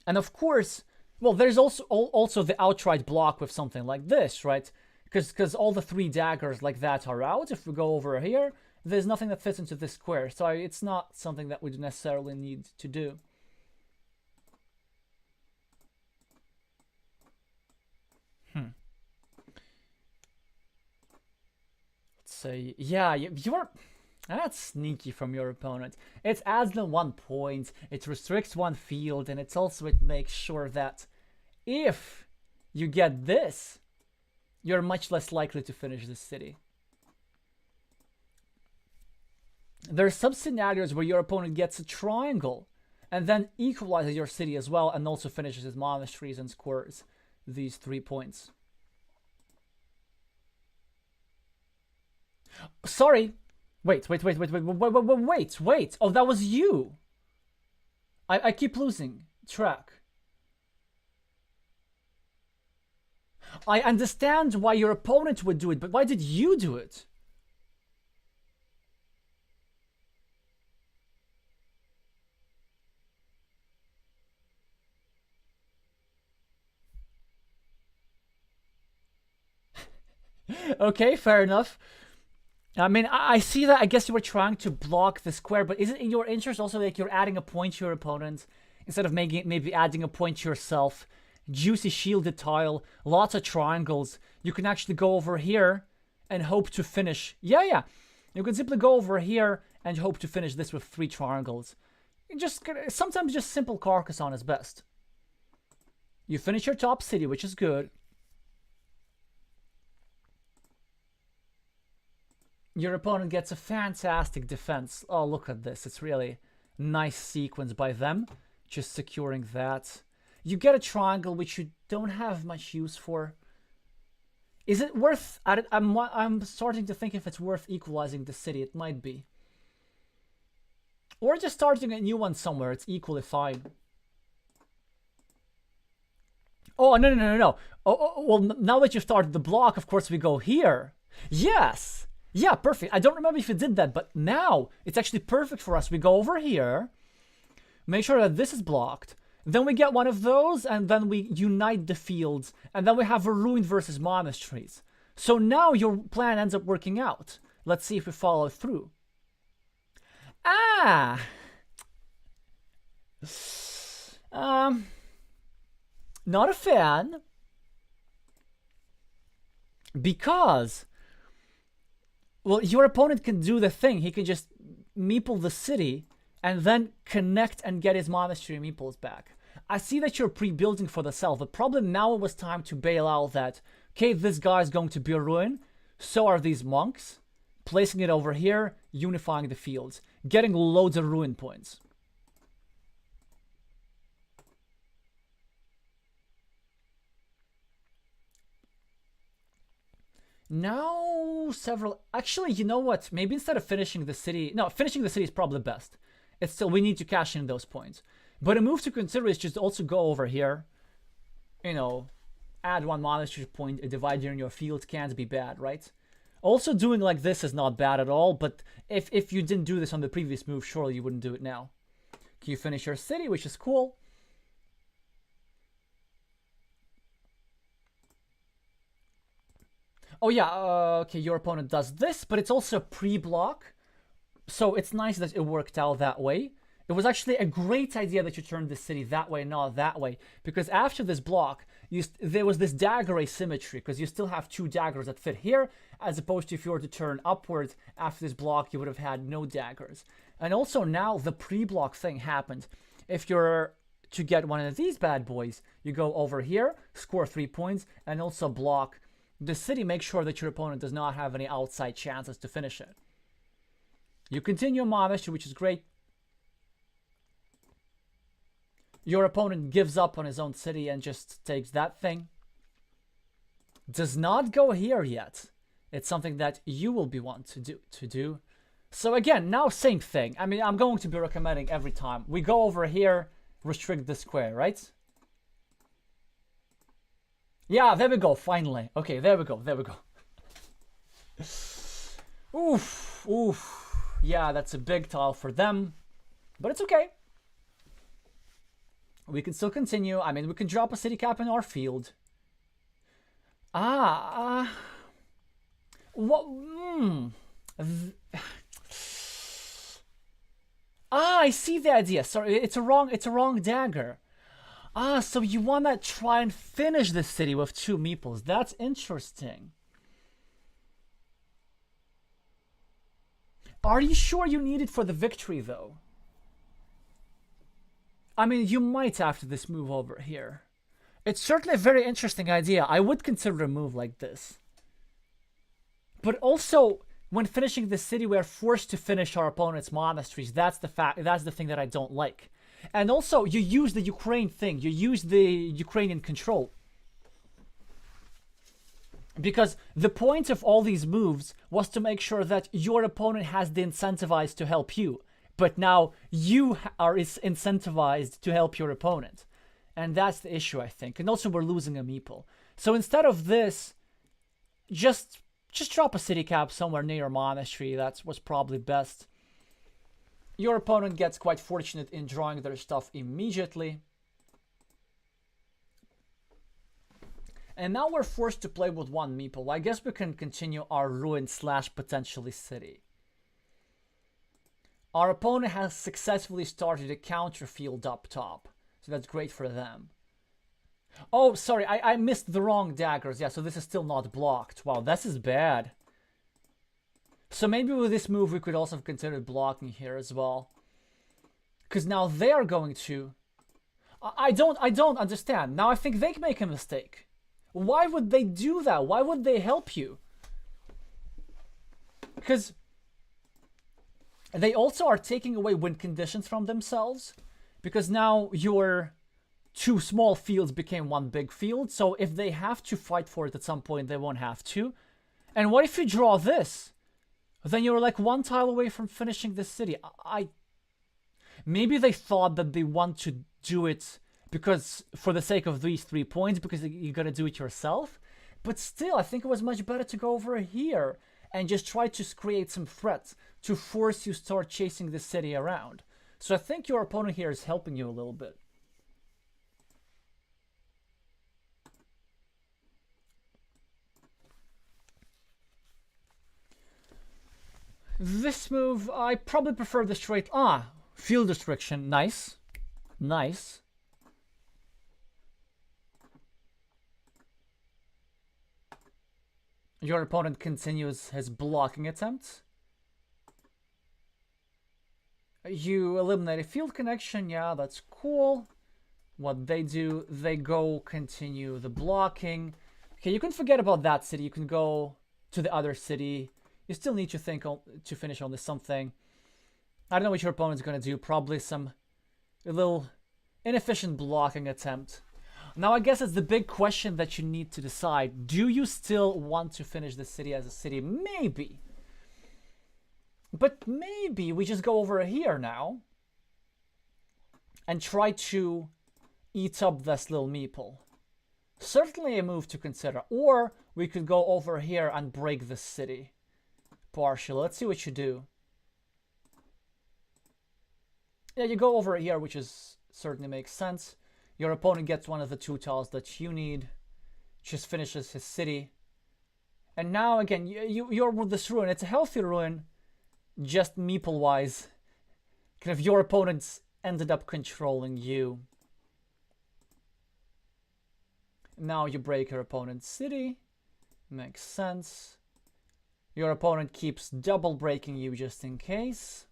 [SPEAKER 1] And of course, well, there's also the outright block with something like this, right? Because all the 3 daggers like that are out. If we go over here, there's nothing that fits into this square. So it's not something that we necessarily need to do. Let's say, yeah, that's sneaky from your opponent. It adds them 1 point, it restricts 1 field, and it makes sure that if you get this, you're much less likely to finish this city. There are some scenarios where your opponent gets a triangle and then equalizes your city as well and also finishes his monasteries and scores these 3 points. Sorry. Wait. Oh, that was you. I keep losing track. I understand why your opponent would do it, but why did you do it? Okay, fair enough. I mean, I see that. I guess you were trying to block the square, but is it in your interest also like you're adding a point to your opponent instead of maybe adding a point to yourself? Juicy shielded tile, lots of triangles. You can actually go over here and hope to finish. Yeah. You can simply go over here and hope to finish this with 3 triangles. Sometimes just simple Carcassonne is best. You finish your top city, which is good. Your opponent gets a fantastic defense. Oh, look at this. It's really nice sequence by them. Just securing that. You get a triangle, which you don't have much use for. Is it worth... I'm starting to think if it's worth equalizing the city. It might be. Or just starting a new one somewhere. It's equally fine. Oh, no. Oh, well, now that you've started the block, of course, we go here. Yes. Yeah, perfect. I don't remember if you did that, but now it's actually perfect for us. We go over here. Make sure that this is blocked. Then we get one of those, and then we unite the fields. And then we have a ruin versus monasteries. So now your plan ends up working out. Let's see if we follow through. Ah! Not a fan. Because... well, your opponent can do the thing. He can just meeple the city and then connect and get his monastery meeples back. I see that you're pre-building for the self. The problem now it was time to bail out that, okay, this guy is going to be a ruin. So are these monks. Placing it over here, unifying the fields. Getting loads of ruin points. Now, several... actually, you know what? Maybe instead of finishing the city... no, finishing the city is probably best. It's still... we need to cash in those points. But a move to consider is just also go over here. You know, add 1 monastery point, a divider in your field can't be bad, right? Also doing like this is not bad at all, but if you didn't do this on the previous move, surely you wouldn't do it now. Can you finish your city, which is cool. Oh yeah, okay, your opponent does this, but it's also pre-block. So it's nice that it worked out that way. It was actually a great idea that you turned the city that way, not that way. Because after this block, there was this dagger asymmetry, because you still have 2 daggers that fit here, as opposed to if you were to turn upwards after this block, you would have had no daggers. And also now the pre-block thing happened. If you're to get one of these bad boys, you go over here, score 3 points, and also block the city. Make sure that your opponent does not have any outside chances to finish it. You continue a monastery, which is great. Your opponent gives up on his own city and just takes that thing. Does not go here yet. It's something that you will be want to do. So again, now same thing. I mean, I'm going to be recommending every time. We go over here, restrict the square, right? Yeah, there we go, finally. Okay, there we go. Oof. Yeah, that's a big tile for them. But it's okay. We can still continue. I mean, we can drop a city cap in our field. What? I see the idea. Sorry, it's a wrong dagger. So you want to try and finish the city with 2 meeples. That's interesting. Are you sure you need it for the victory, though? I mean, you might after this move over here. It's certainly a very interesting idea. I would consider a move like this. But also, when finishing the city, we are forced to finish our opponent's monasteries. That's the thing that I don't like. And also, you use the Ukraine thing. You use the Ukrainian control. Because the point of all these moves was to make sure that your opponent has the incentivized to help you. But now you are incentivized to help your opponent. And that's the issue, I think. And also we're losing a meeple. So instead of this, just drop a city cap somewhere near your monastery. That was probably best. Your opponent gets quite fortunate in drawing their stuff immediately. And now we're forced to play with one meeple. I guess we can continue our ruin slash potentially city. Our opponent has successfully started a counter field up top. So that's great for them. Oh, sorry, I missed the wrong daggers. Yeah, so this is still not blocked. Wow, this is bad. So maybe with this move we could also have considered blocking here as well. Because now they are going to... I don't understand. Now I think they make a mistake. Why would they do that? Why would they help you? Because they also are taking away win conditions from themselves. Because now your two small fields became one big field. So if they have to fight for it at some point, they won't have to. And what if you draw this? Then you're like one tile away from finishing this city. Maybe they thought that they want to do it because for the sake of these 3 points, because you gotta do it yourself. But still, I think it was much better to go over here and just try to create some threats to force you start chasing the city around. So I think your opponent here is helping you a little bit. This move, I probably prefer the straight... field restriction. Nice. Nice. Your opponent continues his blocking attempt. You eliminate a field connection. Yeah, that's cool. What they do, they go continue the blocking. Okay, you can forget about that city. You can go to the other city. You still need to think to finish on this something. I don't know what your opponent's going to do. Probably a little inefficient blocking attempt. Now, I guess it's the big question that you need to decide. Do you still want to finish the city as a city? Maybe. But maybe we just go over here now and try to eat up this little meeple. Certainly a move to consider. Or we could go over here and break the city partially. Let's see what you do. Yeah, you go over here, which is certainly makes sense. Your opponent gets one of the 2 tiles that you need. Just finishes his city. And now, again, you're with this ruin. It's a healthy ruin, just meeple-wise. Kind of your opponents ended up controlling you. Now you break your opponent's city. Makes sense. Your opponent keeps double breaking you just in case.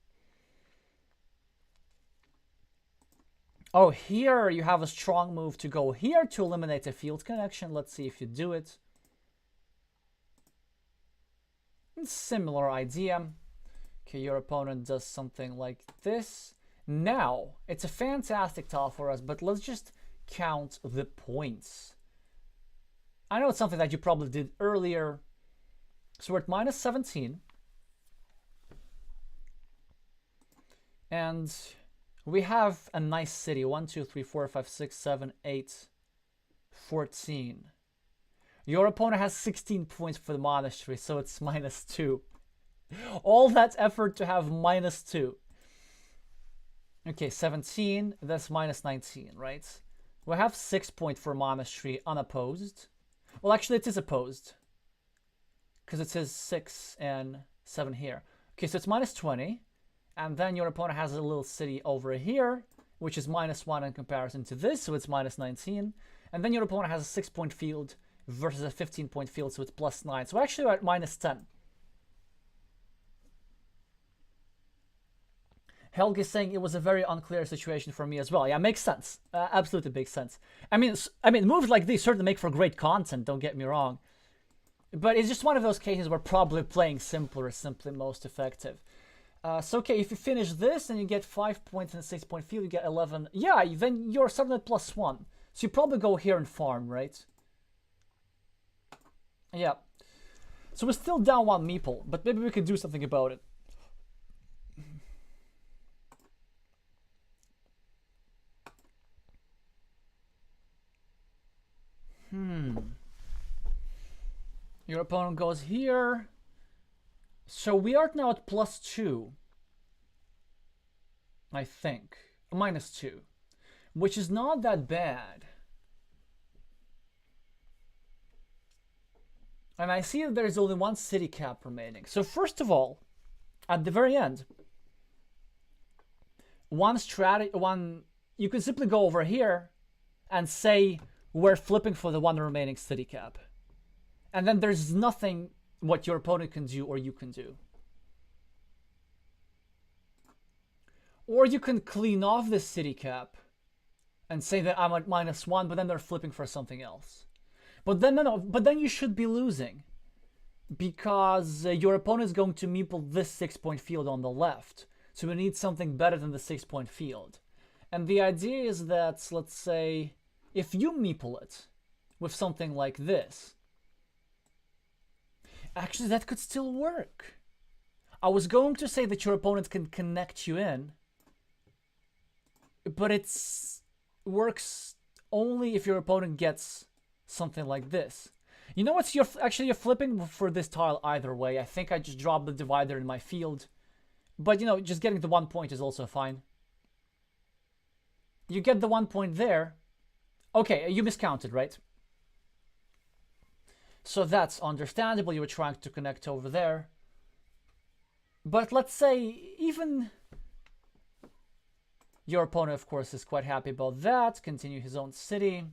[SPEAKER 1] Oh, here you have a strong move to go here to eliminate a field connection. Let's see if you do it. Similar idea. Okay, your opponent does something like this. Now, it's a fantastic tile for us, but let's just count the points. I know it's something that you probably did earlier. So we're at minus 17. And we have a nice city. 1, 2, 3, 4, 5, 6, 7, 8, 14. Your opponent has 16 points for the monastery, so it's minus 2. All that effort to have minus 2. Okay, 17, that's minus 19, right? We have 6 points for monastery unopposed. Well, actually, it is opposed, because it says 6 and 7 here. Okay, so it's minus 20. And then your opponent has a little city over here, which is minus 1 in comparison to this, so it's minus 19. And then your opponent has a 6-point field versus a 15-point field, so it's plus 9. So actually we're at minus 10. Helge is saying it was a very unclear situation for me as well. Yeah, makes sense. Absolutely makes sense. I mean, moves like these certainly make for great content, don't get me wrong. But it's just one of those cases where probably playing simpler is simply most effective. So, okay, if you finish this and you get 5 points in a 6-point field, you get 11. Yeah, then you're suddenly at plus 1. So you probably go here and farm, right? Yeah. So we're still down 1 meeple, but maybe we can do something about it. Your opponent goes here. So we are now at plus 2. I think. Minus 2. Which is not that bad. And I see that there's only one city cap remaining. So first of all, at the very end, you can simply go over here and say we're flipping for the one remaining city cap. And then there's nothing what your opponent can do or you can do. Or you can clean off this city cap and say that I'm at -1, but then they're flipping for something else. But then but then you should be losing, because your opponent is going to meeple this 6-point field on the left. So we need something better than the 6-point field. And the idea is that, let's say, if you meeple it with something like this, actually that could still work. I was going to say that your opponent can connect you in, but it works only if your opponent gets something like this. You know what? You're flipping for this tile either way. I think I just dropped the divider in my field. But, you know, just getting the 1 point is also fine. You get the 1 point there. Okay, you miscounted, right? So that's understandable. You were trying to connect over there. But let's say even your opponent, of course, is quite happy about that. Continue his own city.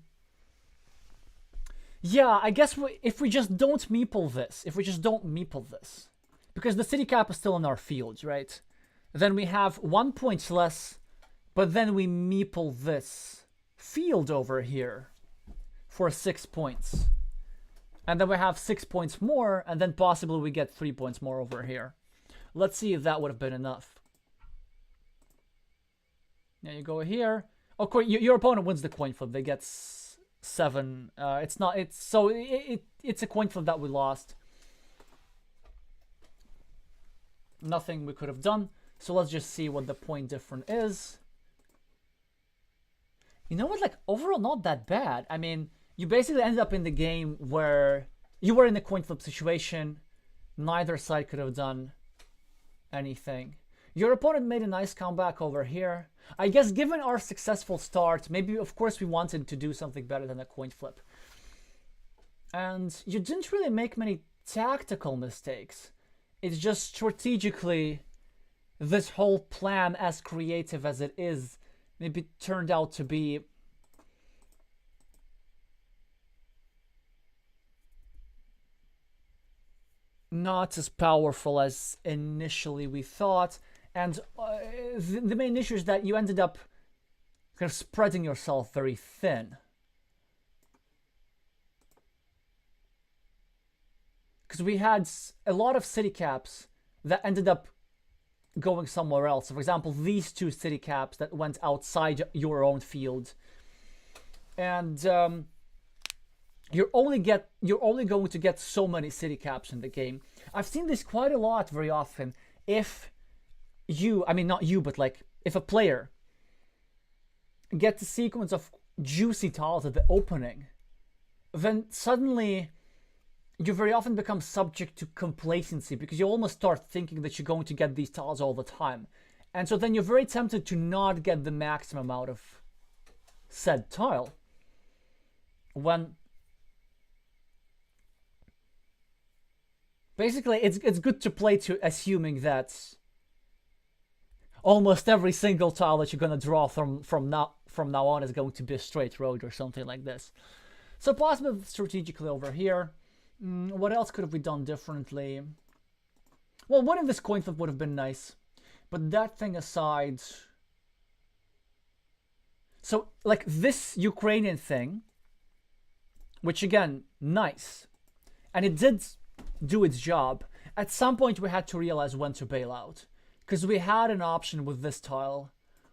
[SPEAKER 1] Yeah, I guess if we just don't meeple this, because the city cap is still in our field, right? Then we have 1 point less, but then we meeple this field over here for 6 points. And then we have 6 points more, and then possibly we get 3 points more over here. Let's see if that would have been enough. Now you go here. Of course, your opponent wins the coin flip. They get 7. It's a coin flip that we lost. Nothing we could have done. So let's just see what the point difference is. You know what? Like, overall, not that bad. I mean, you basically ended up in the game where you were in a coin flip situation. Neither side could have done anything. Your opponent made a nice comeback over here. I guess given our successful start, maybe, of course, we wanted to do something better than a coin flip. And you didn't really make many tactical mistakes. It's just strategically, this whole plan, as creative as it is, maybe turned out to be not as powerful as initially we thought. And the main issue is that you ended up kind of spreading yourself very thin. Because we had a lot of city caps that ended up going somewhere else. So for example, these 2 city caps that went outside your own field. And you're only going to get so many city caps in the game. I've seen this quite a lot very often. If you, I mean not you, but like if a player gets a sequence of juicy tiles at the opening, then suddenly you very often become subject to complacency, because you almost start thinking that you're going to get these tiles all the time. And so then you're very tempted to not get the maximum out of said tile. When basically it's good to play to assuming that almost every single tile that you're going to draw from now on is going to be a straight road or something like this. So possibly strategically over here. What else could have we done differently? Well, winning this coin flip would have been nice. But that thing aside... So, like, this Ukrainian thing, which again, nice. And it did do its job. At some point we had to realize when to bail out. Because we had an option with this tile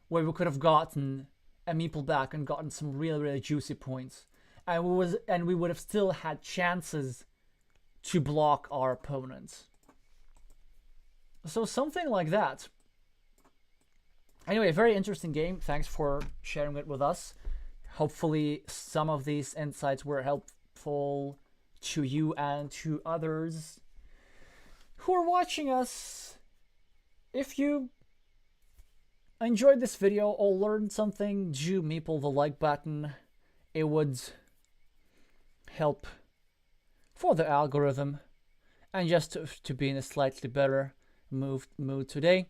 [SPEAKER 1] where we could have gotten a meeple back and gotten some really, really juicy points. And we would have still had chances to block our opponents. So something like that. Anyway, very interesting game. Thanks for sharing it with us. Hopefully some of these insights were helpful to you and to others who are watching us. If you enjoyed this video or learned something, do meeple the like button. It would help for the algorithm, and just to be in a slightly better mood today.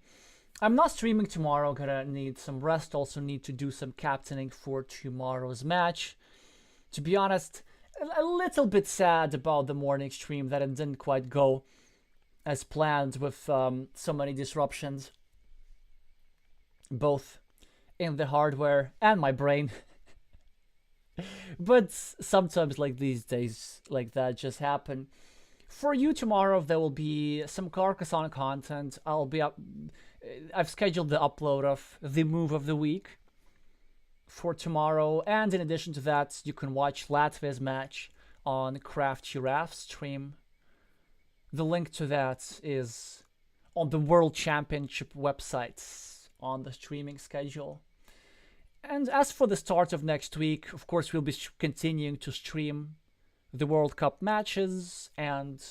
[SPEAKER 1] I'm not streaming tomorrow, gonna need some rest, also need to do some captaining for tomorrow's match. To be honest, a little bit sad about the morning stream that it didn't quite go as planned with so many disruptions, both in the hardware and my brain. But sometimes, like these days, like that just happen. For you tomorrow, there will be some Carcassonne content. I've scheduled the upload of the move of the week for tomorrow, and in addition to that, you can watch Latvia's match on Craft Giraffe stream. The link to that is on the World Championship websites on the streaming schedule. And as for the start of next week, of course, we'll be continuing to stream the World Cup matches, and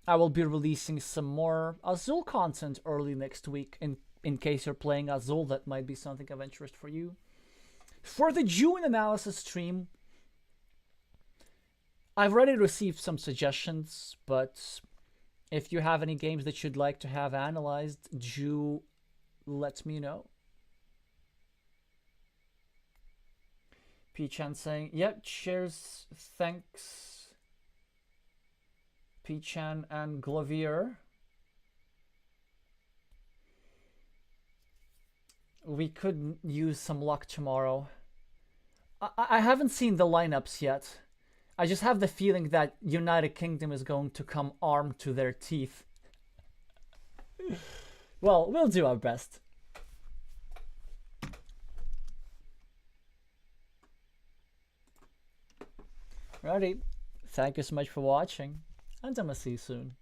[SPEAKER 1] I will be releasing some more Azul content early next week. In case you're playing Azul, that might be something of interest for you. For the June analysis stream, I've already received some suggestions, but if you have any games that you'd like to have analyzed, do let me know. P-Chan saying, yep, cheers, thanks, P-Chan and Glovier. We could use some luck tomorrow. I haven't seen the lineups yet. I just have the feeling that United Kingdom is going to come armed to their teeth. Well, we'll do our best. Alrighty, thank you so much for watching, and I'm gonna see you soon.